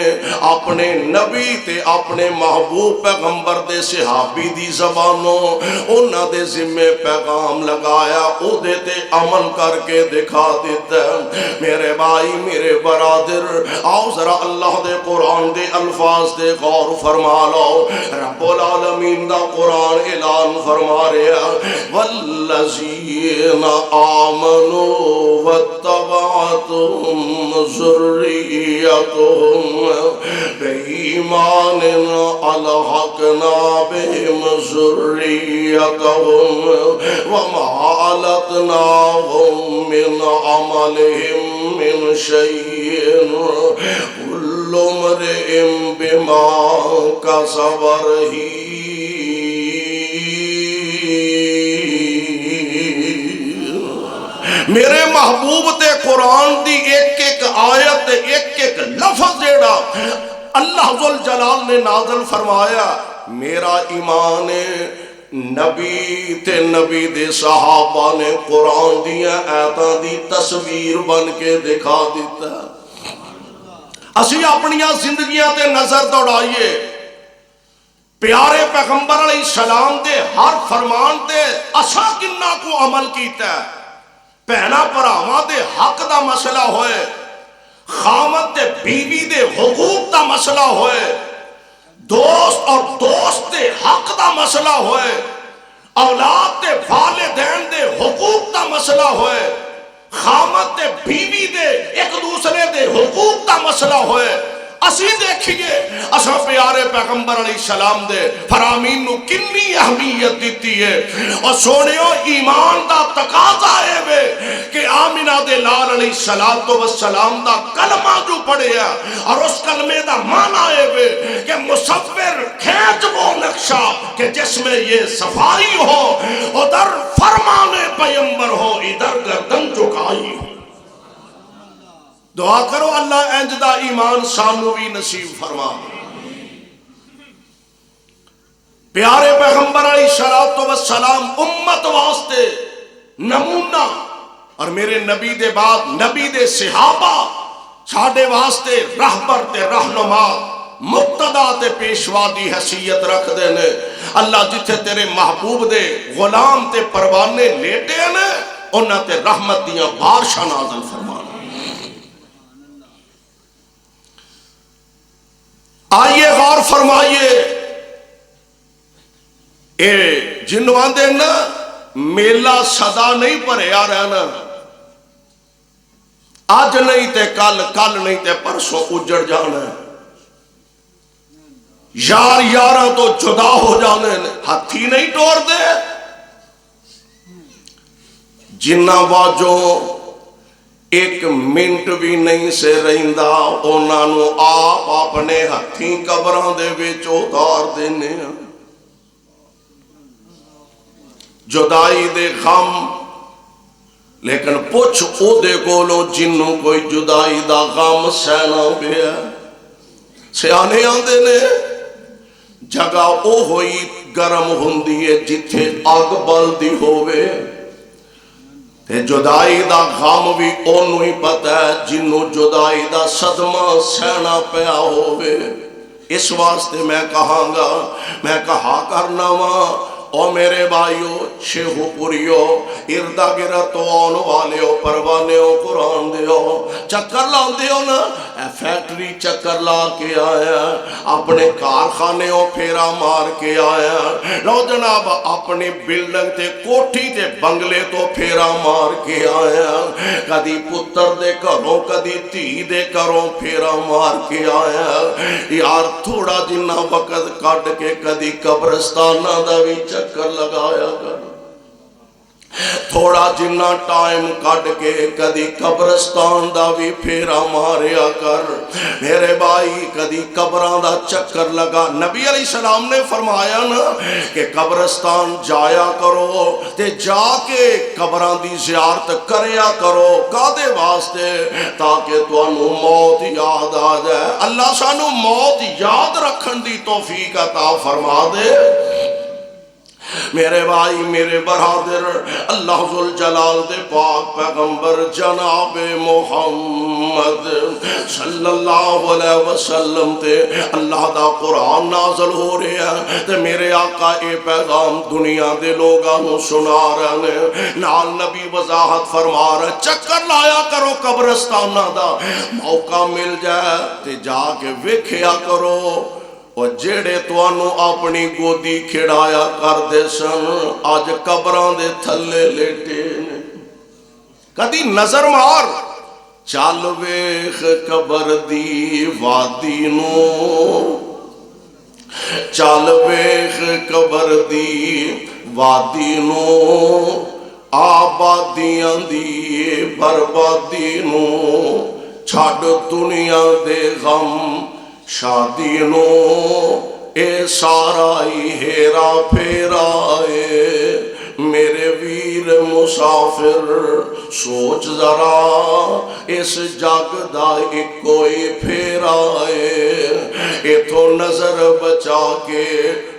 اپنے نبی تے اپنے محبوب پیغمبر دے صحابی دی زبانوں انہاں دے ذمے پیغام لگایا دے تے عمل کر کے دکھا دیتا ہے میرے بھائی میرے برادر آؤ ذرا اللہ دے قرآن دے الفاظ دے غور فرما لو رب العالمین دا قرآن اعلان فرما رہا والذین آمنوا واتبعتهم ذریتهم بإیمان الحقنا بهم ذریتهم وما علتناهم من عملهم من شيء كل امرئ بما كسب رهين میرے محبوب تے قرآن دی ایک ایک آیت ایک ایک لفظ جیڑا اللہ ذوالجلال نے نازل فرمایا میرا ایمان نبی تے نبی دے صحابہ نے قرآن دیا آیتاں دی تصویر بن کے دکھا دیتا اسی اپنیاں زندگیاں تے نظر دوڑائیے پیارے پیغمبر علیہ السلام دے ہر فرمان دے اسا کنہ کو عمل کیتا ہے. بہنا بھراواں دے حق دا مسئلہ ہوئے، خامد دے بیوی دے حقوق دا مسئلہ ہوئے، دوست اور دوست دے حق دا مسئلہ ہوئے، اولاد دے والدین دے حقوق دا مسئلہ ہوئے، خامد دے بیوی دے ایک دوسرے دے حقوق دا مسئلہ ہوئے. اسی دیکھئے اساں پیارے پیغمبر علیہ السلام دے فرامین نو کنی اہمیت دیتی ہے. اور سونیو ایمان دا تقاضا ہے وے کہ آمینہ دے لال علیہ السلام دا کلمہ جو پڑھے ہے اور اس کلمے دا معنی ہے وے کہ مصور کھینچ وہ نقشہ کہ جس میں یہ صفائی ہو، ادھر فرمان پیغمبر ہو، ادھر گردن جھکائی ہو. دعا کرو اللہ انجدہ ایمان سانو بھی نصیب فرما. پیارے پیغمبر علیہ السلام امت واسطے نمونہ، اور میرے نبی دے بعد نبی دے صحابہ ساڑھے واسطے رہبر تے رہنما مقتدا تے پیشوا دی حیثیت رکھ دینے. اللہ جتھے تیرے محبوب دے غلام تے پروانے لیٹے نے انہاں تے رحمت دیاں بارشاں نازل فرما. آئیے غور فرمائیے، اے جنوان دے نا میلہ صدا نہیں پریا رہنا، آج نہیں تے کل، کل نہیں تے پرسوں اجڑ جانا، یار یاراں تو جدا ہو جانے، ہاتھی نہیں ٹوڑ دے. جنہ واجوں ایک منٹ بھی نہیں سے رہندا انہاں نو آپ اپنے ہتھیں قبراں دے وچ اتار دینے. جدائی دے غم، لیکن پوچھ او دے کولو جنوں کوئی جدائی دا غم سہنا پیا. سیانے آندے نے جگہ او ہوئی گرم ہوندی ہے جتھے اگ بلدی ہووے. تے جدائی دا غم بھی اونوں ہی پتہ ہے جنوں جدائی دا صدمہ سہنا پیا ہووے. اس واسطے میں کہاں گا، میں کہا کرنا وا او میرے بھائیو شیخو پوریو اردہ گرتو آن والیو پروانیو قرآن دیو چکر لاؤ دیو نا. فیکٹری چکر لا کے آیا، اپنے کارخانیوں پھیرا مار کے آیا، لو جناب اپنی بلڈنگ تے کوٹھی تے بنگلے تو پھیرا مار کے آیا، کدی پتر دے کروں کدی تھی دے کروں پھیرا مار کے آیا. یار تھوڑا جنہ وقت کٹ کے کدی قبرستانہ دا بھی چکر لگایا کر، تھوڑا جنہ ٹائم کٹ کے کدی قبرستان دا بھی پھیرا ماریا کر میرے بھائی، کدی قبران دا چکر لگا. نبی علیہ السلام نے فرمایا نا کہ قبرستان جایا کرو تے جا کے قبران دی زیارت کریا کرو. کادے واسطے؟ تاکہ تانوں موت یاد آ جائے. اللہ سانوں موت یاد رکھن دی توفیق عطا فرما دے. میرے بھائی میرے برادر، اللہ ذوالجلال دے پاک پیغمبر جناب محمد صلی اللہ علیہ وسلم تے اللہ دا قرآن نازل ہو رہا ہے تے میرے آقا اے پیغام دنیا دے لوگاں نو سنا رہے ہیں. نال نبی وضاحت فرما رہے چکر لایا کرو قبرستانہ دا، موقع مل جائے تے جا کے ویکھیا کرو اور جیڑے توانو اپنی گودی کھڑایا کر دے سن آج قبران دے تھلے لیٹے نے. کدی نظر مار چال ویخ قبر دی وادی نو، چال ویخ قبر دی وادی نو، آبادیاں دی بربادی نو، چھاڑ دنیا دے غم شادی نو، اے سارا ہی ہیرا پھیرا اے میرے ویر مسافر. سوچ ذرا اس جگ دا کوئی پھیرا اے، ایتھوں نظر بچا کے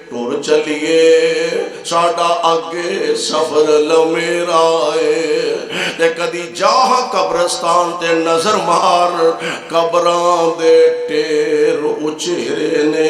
ٹر چلیے ساڈا اگے سفر لمیرا اے. تے کدی جاہ قبرستان تے نظر مار قبراں دے ٹیر اچھیرے نے.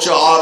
4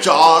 4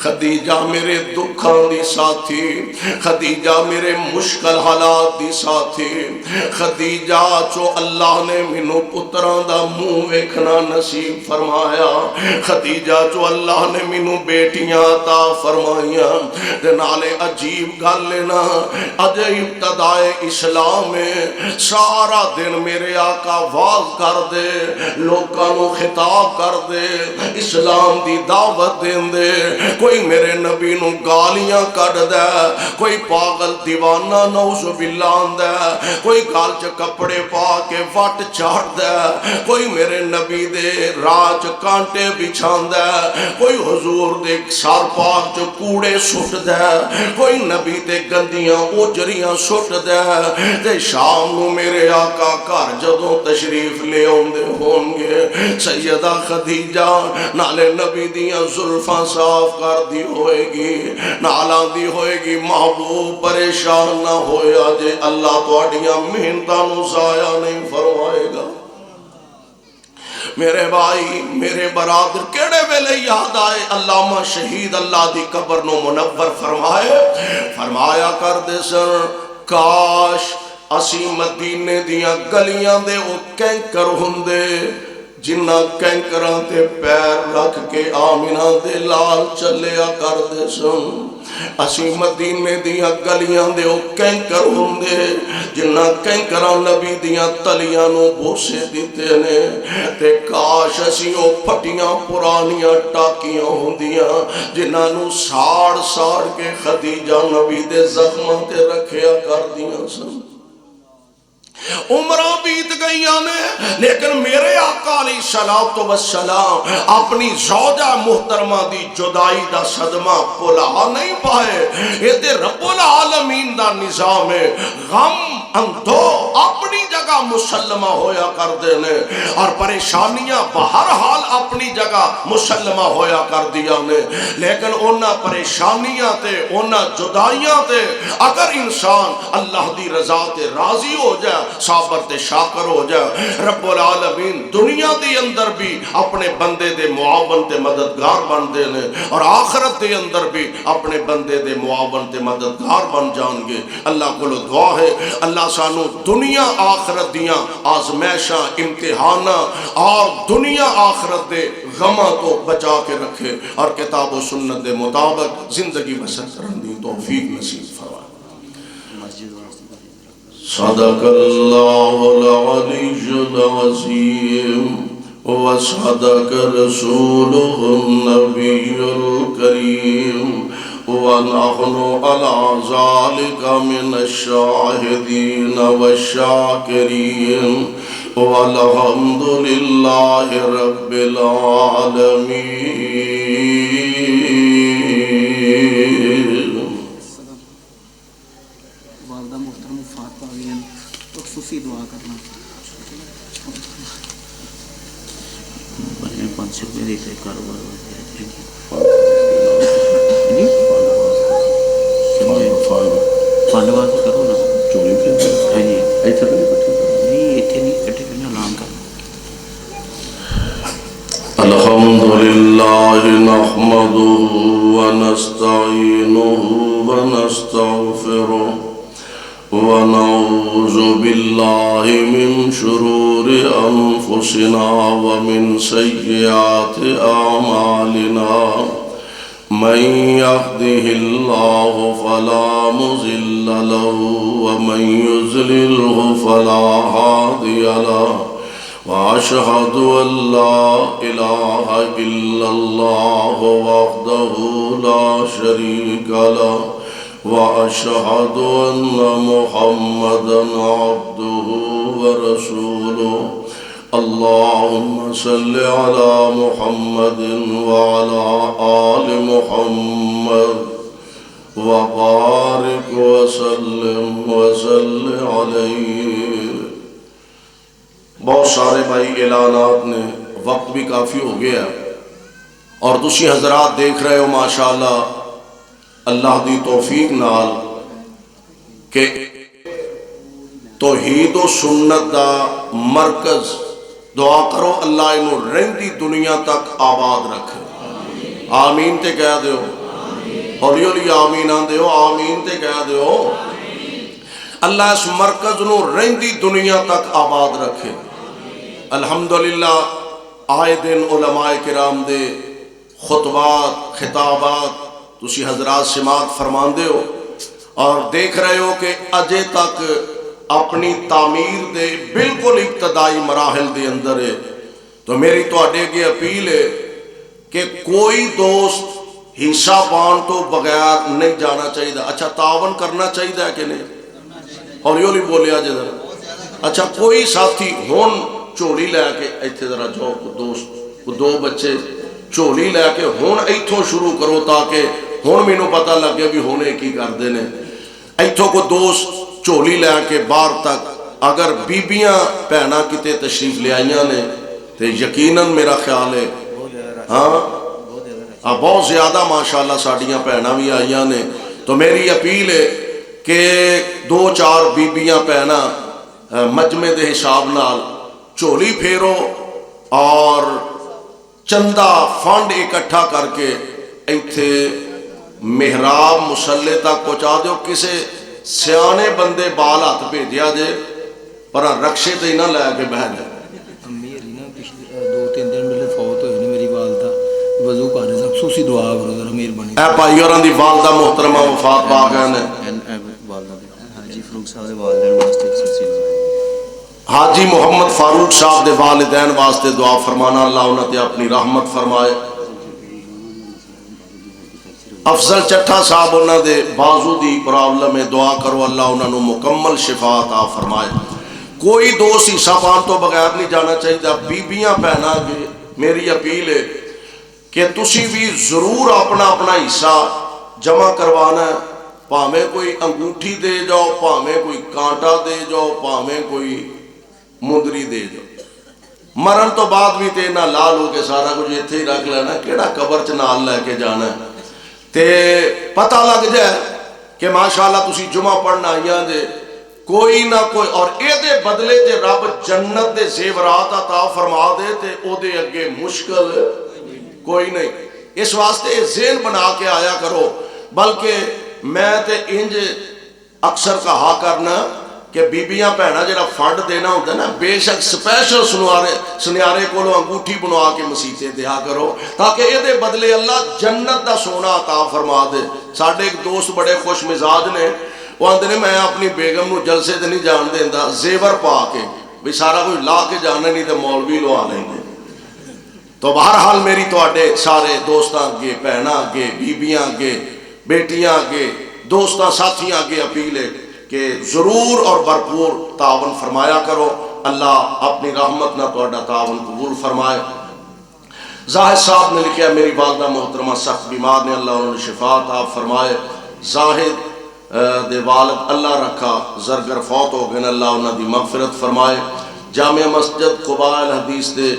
خدیجہ میرے دکھاں دی ساتھی، خدیجہ میرے مشکل حالات دی ساتھی، خدیجہ چو اللہ نے مینوں پتراں دا منہ ویکھنا نصیب فرمایا، خدیجہ چو اللہ نے مینوں بیٹیاں عطا فرمائیاں، تے نالے عجیب گل نا اج ابتدائے اسلام میں سارا دن میرے آقا واز کر دے، لوکاں نو خطاب کر دے، اسلام دی دعوت دین دے، کوئی میرے نبی نو گالیاں کٹ دے، کوئی پاگل دیوانہ نعوذ باللہ آندے، کوئی گال چ کپڑے پا کے وٹ چاڑ دے، کوئی میرے نبی دے راج کانٹے بچھان دے، کوئی حضور دے سار پاک چ کوڑے سٹ دے، کوئی نبی تے گندیاں اوجریاں سٹ دے، تے شام نو میرے آقا گھر جدوں تشریف لے اوندے ہون گے، سیدہ خدیجہ نالے نبی دیاں زلفاں صاف کر دی ہوئے گی، نالاں دی ہوئے گی، محبوب پریشان نہ ہویا جے اللہ تواڈیاں محنتاں نو ضائع نہیں فرمائے گا۔ میرے بھائی میرے برادر کیڑے ویلے یاد آئے علامہ شہید اللہ دی قبر نو منور فرمائے، فرمایا کر دے سن کاش اسی مدینے دیاں گلیاں دے او کینکر ہوندے جنہ کینکراں تے پیر رکھ کے آمینہ دے لال چلیا کر دے سن، اسی مدینے دیاں گلیاں دے او کینکر ہوندے جنہ کینکراں نبی دیاں تلیاں نو بوسے دیتے نے، تے کاش اسی او پھٹیاں پرانیاں ٹاکیاں ہوندیاں جنہ نو ساڑ ساڑ کے خدیجہ نبی دے زخماں تے رکھیا کر دیاں سن۔ عمرہ بیت گئیاں نے لیکن میرے آقا علیہ السلام اپنی زوجہ محترمہ دی جدائی دا صدمہ بھلا نہیں پائے۔ یہ تے رب العالمین دا نظام ہے، غم اندھو اپنی جگہ مسلمہ ہویا کر دینے اور پریشانیاں بہرحال اپنی جگہ مسلمہ ہویا کر دیا نے، لیکن انہاں پریشانیاں تے انہاں جدائیاں تے اگر انسان اللہ دی رضا تے راضی ہو جائے، صابر تے شاکر ہو جائے، رب العالمین دنیا دی اندر بھی اپنے بندے دے معاون تے مددگار بن دینے اور آخرت دے اندر بھی اپنے بندے دے معاون تے مددگار بن جان گے۔ اللہ کو دعا ہے اللہ سانو دنیا آخرت دیاں آزمائشاں امتحاناں اور دنیا آخرت دے غماں تو بچا کے رکھے اور کتاب و سنت دے مطابق زندگی بسر کرن دی توفیق نصیب فرمائے۔ صدق اللہ العلی العظیم وصدق رسولہ النبی الکریم ونحن على ذلك من الشاهدين والشاكرين والحمد لله رب العالمين۔ والدہ محترم وفات پا گئی ہیں، خصوصی دعا کرنا۔ 500 روپے دیتے کاروبار فنڈ واس کرو نا، چوری جی ایتھے نہیں کٹے کرنا اعلان کرنا۔ الحمدللہ نحمدہ ونستعینہ ونستغفرہ ونعوذ باللہ من شرور انفسنا ومن سیئات اعمالنا، من يهده الله فلا مضل له ومن يضلله فلا هادي له، وأشهد أن لا إله إلا الله وحده لا شريك له، وأشهد أن محمدا عبده ورسوله۔ اللهم صل على محمد وعلى آل محمد وبارك وسلم عليه۔ بہت سارے بھائی اعلانات نے وقت بھی کافی ہو گیا اور تسی حضرات دیکھ رہے ہو ماشاءاللہ اللہ دی توفیق نال کہ توحید و سنت دا مرکز دعا کرو اللہ انہوں رہندی دنیا تک آباد رکھے، آمین تے کہہ دیو۔ ہੌلی ہੌلی آمین آندے ہو، آمین تے کہہ دیو۔ اللہ اس مرکز نو رہندی دنیا تک آباد رکھے۔ الحمدللہ آئے دن علماء کرام دے خطبات خطابات تسی حضرات سماعت فرماندے ہو اور دیکھ رہے ہو کہ اجے تک اپنی تعمیر دے بالکل ابتدائی مراحل دے اندر ہے۔ تو میری تواڈے اگے اپیل ہے کہ کوئی دوست حصہ پان تو بغیر نہیں جانا چاہیے۔ اچھا تعاون کرنا چاہیے کہ نہیں؟ ہولی ہولی بولیا جی ذرا۔ اچھا کوئی ساتھی ہون چولی لے کے ایتھے ذرا جاؤ، کو دوست کو دو بچے چولی لے کے ہون ایتھوں شروع کرو تاکہ ہون مینوں پتہ لگے بھی ہونے کی کردے نے۔ ایتھوں کو دوست چولی لے کے باہر تک اگر بیبیاں بھیناں کتے تشریف لے آئیاں نے تو یقیناً میرا خیال ہے ہاں بہت زیادہ ماشاءاللہ ساڑیاں بھیناں بھی آئیاں نے۔ تو میری اپیل ہے کہ دو چار بیبیاں بھیناں مجمع دے حساب نال چولی پھیرو اور چندہ فنڈ اکٹھا کر کے ایتھے محراب مسلے تک پہنچا دیو۔ کسے سیانے بندے بال ہاتھ بھیجیا جے پر رکشے تے نہ لے کے بہ جائے۔ میری نا پچھلے 2-3 دن پہلے فوت ہوئی نے میری والدہ، وضو کر رہے سن، خصوصی دعا کرو ذرا مہربانی۔ اے بھائی اور دی والدہ محترمہ وفات پا گئے نے۔ حاجی فاروق صاحب دے والدین واسطے حاجی محمد فاروق صاحب دے والدین واسطے دعا فرمانا، اللہ انہاں تے اپنی رحمت فرمائے۔ افضل چٹھا صاحب انہاں دے بازو دی پرابلم ہے، دعا کرو اللہ انہاں نو مکمل شفا عطا فرمائے۔ کوئی دوست حصہ پان تو بغیر نہیں جانا چاہیے۔ بیبیاں بہناں گے میری اپیل ہے کہ تسی بھی ضرور اپنا اپنا حصہ جمع کروانا ہے، پاویں کوئی انگوٹھی دے جاؤ، پاویں کوئی کانٹا دے جاؤ، پاویں کوئی مندری دے جاؤ۔ مرن تو بعد بھی تے نہ لال ہو کے سارا کچھ ایتھے ہی رکھ لینا، کیڑا قبر چ نال لے کے جانا ہے تے پتہ لگ جائے کہ ماشاءاللہ تسی جمعہ پڑھنا آئیاں دے کوئی نہ کوئی، اور اے دے بدلے تے رب جنت دے زیورات عطا فرما دے تے او دے اگے مشکل کوئی نہیں۔ اس واسطے ذہن بنا کے آیا کرو۔ بلکہ میں تے انج اکثر کہا کرنا کہ بیبیاں بھیناں جڑا فنڈ دینا ہوتا ہے نا، بے شک سپیشل سنیارے کولو انگوٹھی بنوا کے مسیتے دیا کرو تاکہ یہ دے بدلے اللہ جنت دا سونا عطا فرما دے۔ ساڈے ایک دوست بڑے خوش مزاج نے، وہ آندے نے میں اپنی بیگم نو جلسے تے نہیں جان دیندا، زیور پا کے بھی سارا کچھ لا کے جانا نہیں تے مولوی لوا لیں گے۔ تو بہرحال میری تواڈے سارے دوستاں اگے، بھیناں اگے، بیبیاں اگے، بیٹیاں اگے، دوستاں ساتھیاں اگے اپیل ہے کہ ضرور اور بھرپور تعاون فرمایا کرو۔ اللہ اپنی رحمت نہ تہاڈا تعاون قبول فرمائے۔ زاہد صاحب نے لکھا میری والدہ محترمہ سخت بیمار نے، اللہ انہوں نے شفا عطا فرمائے۔ زاہد دے والد اللہ رکھا زرگر فوت ہو گئے، اللہ انہوں دی مغفرت فرمائے۔ جامع مسجد قباء الحدیث دے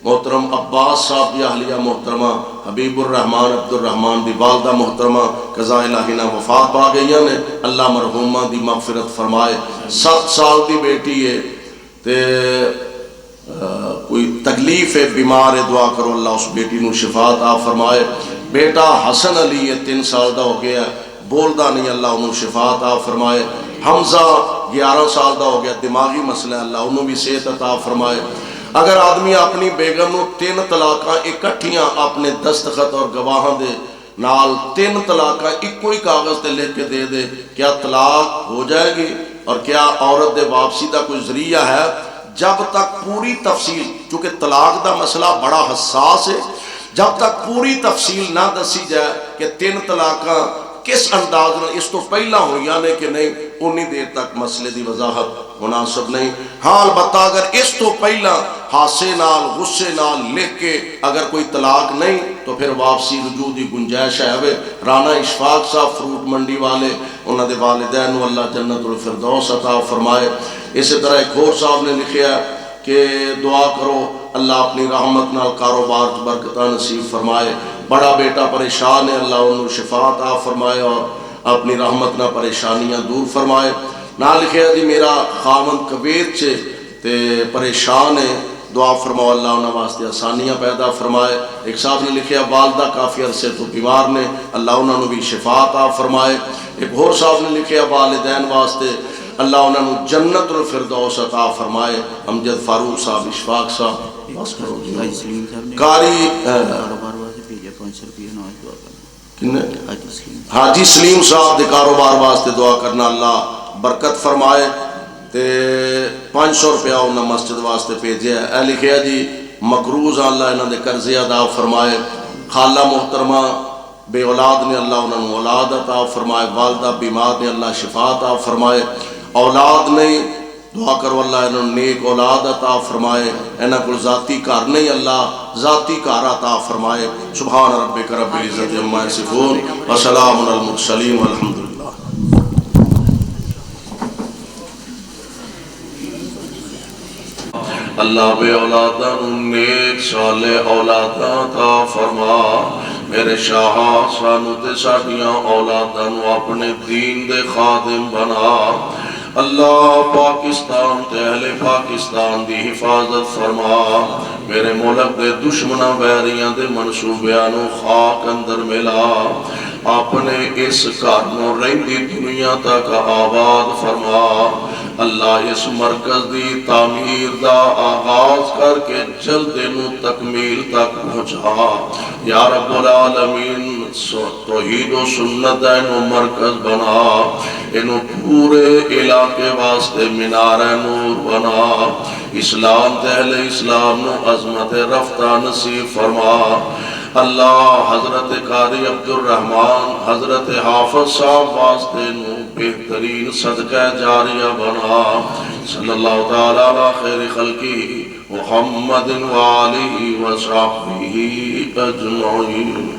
محترم عباس صاحب دی اہلیہ محترمہ حبیب الرحمان عبد الرحمان دی والدہ محترمہ قضاء الہی نہ وفات پا گئیاں نے، اللہ مرحومہ دی مغفرت فرمائے۔ 7 سال دی بیٹی ہے تے کوئی تکلیف ہے، بیمار ہے، دعا کرو اللہ اس بیٹی نو شفا عطا فرمائے۔ بیٹا حسن علی ہے 3 سال دا ہو گیا ہے، بولدا نہیں، اللہ انہوں شفا عطا فرمائے۔ حمزہ 11 سال دا ہو گیا، دماغی مسئلہ، اللہ انہوں بھی صحت عطا فرمائے۔ اگر آدمی اپنی بیگم نو 3 طلاقاں اکٹھیاں اپنے دستخط اور گواہاں دے نال 3 طلاقاں ایک ہی کاغذ تے لکھ کے دے دے، کیا طلاق ہو جائے گی؟ اور کیا عورت دے واپسی دا کوئی ذریعہ ہے؟ جب تک پوری تفصیل، چونکہ طلاق دا مسئلہ بڑا حساس ہے، جب تک پوری تفصیل نہ دسی جائے کہ 3 طلاقاں کس انداز میں اس تو پہلا ہوئی نے کہ نہیں، انی دیر تک مسئلے دی وضاحت مناسب نہیں۔ ہاں البتہ اگر اس تو پہلا حادثے نال غصے نال لکھ کے اگر کوئی طلاق نہیں تو پھر واپسی رجوع دی گنجائش ہے۔ رانا اشفاق صاحب فروٹ منڈی والے، انہوں دے والدین اللہ جنت الفردوس عطا فرمائے۔ اسی طرح ایک اور صاحب نے لکھیا کہ دعا کرو اللہ اپنی رحمت نال کاروبار برکتہ نصیب فرمائے۔ بڑا بیٹا پریشان ہے، اللہ انہوں شفا عطا فرمائے اور اپنی رحمت نہ پریشانیاں دور فرمائے۔ نہ لکھے جی میرا خاوند کویت سے تے پریشان ہے، دعا فرماؤ اللہ انہاں واسطے آسانیاں پیدا فرمائے۔ ایک صاحب نے لکھیا والدہ کافی عرصے تو بیمار نے، اللہ انہاں نو بھی شفا عطا فرمائے۔ ایک اور صاحب نے لکھیا والدین واسطے اللہ انہاں نو جنت الفردوس عطا فرمائے۔ امجد فاروق صاحب، اشفاق صاحب، بس کرو جی۔ حاجی سلیم صاحب نے قاری کاروبار واسطے بھیجا 500 روپیہ نواز دعا کرنا۔ کنے حاجی سلیم حاجی سلیم صاحب دے کاروبار واسطے دعا کرنا اللہ برکت فرمائے تے 500 روپیہ انہاں مسجد واسطے بھیجیا ہے۔ اے لکھیا جی مقروض اللہ انہاں دے قرضے ادا فرمائے۔ خالہ محترمہ بے اولاد نے اللہ انہاں نو اولاد عطا فرمائے۔ والدہ بیمار نے اللہ شفا عطا فرمائے۔ اولاد نہیں، دعا کرو اللہ انہوں نیک اولاد عطا فرمائے۔ انہاں کو ذاتی گھر نہیں، اللہ ذاتی گھر عطا فرمائے۔ سبحان ربک رب العزت عما یصفون وسلام علی المرسلین والحمد للہ۔ اللہ بے اولاداں نیک صالح اولاداں عطا فرما۔ میرے شاہ سانو تے ساڈیاں اولاداں اپنے دین دے خادم بنا۔ اللہ پاکستان تے اہل پاکستان دی حفاظت فرما۔ میرے ملک دے دشمناں ویریاں دے منصوبیاں نو خاک اندر ملا۔ اپنے اس گھر نو رہندی دنیا تک آباد فرما۔ اللہ اس مرکز دی تعمیر دا آغاز کر کے جلد نو تکمیل تک پہنچا۔ یا رب العالمین توحید و سنت دا انو مرکز بنا۔ انو پورے علاقے واسطے مینار نور بنا۔ اسلام تے اہل اسلام نو عظمت رفتہ نصیب فرما۔ اللہ حضرت قاری عبدالرحمن حضرت حافظ صاحب واسطے نو بہترین صدقہ جاریہ بنا۔ صلی اللہ تعالی علی خیر خلقی محمد وآلہ وصحبہ اجمعین۔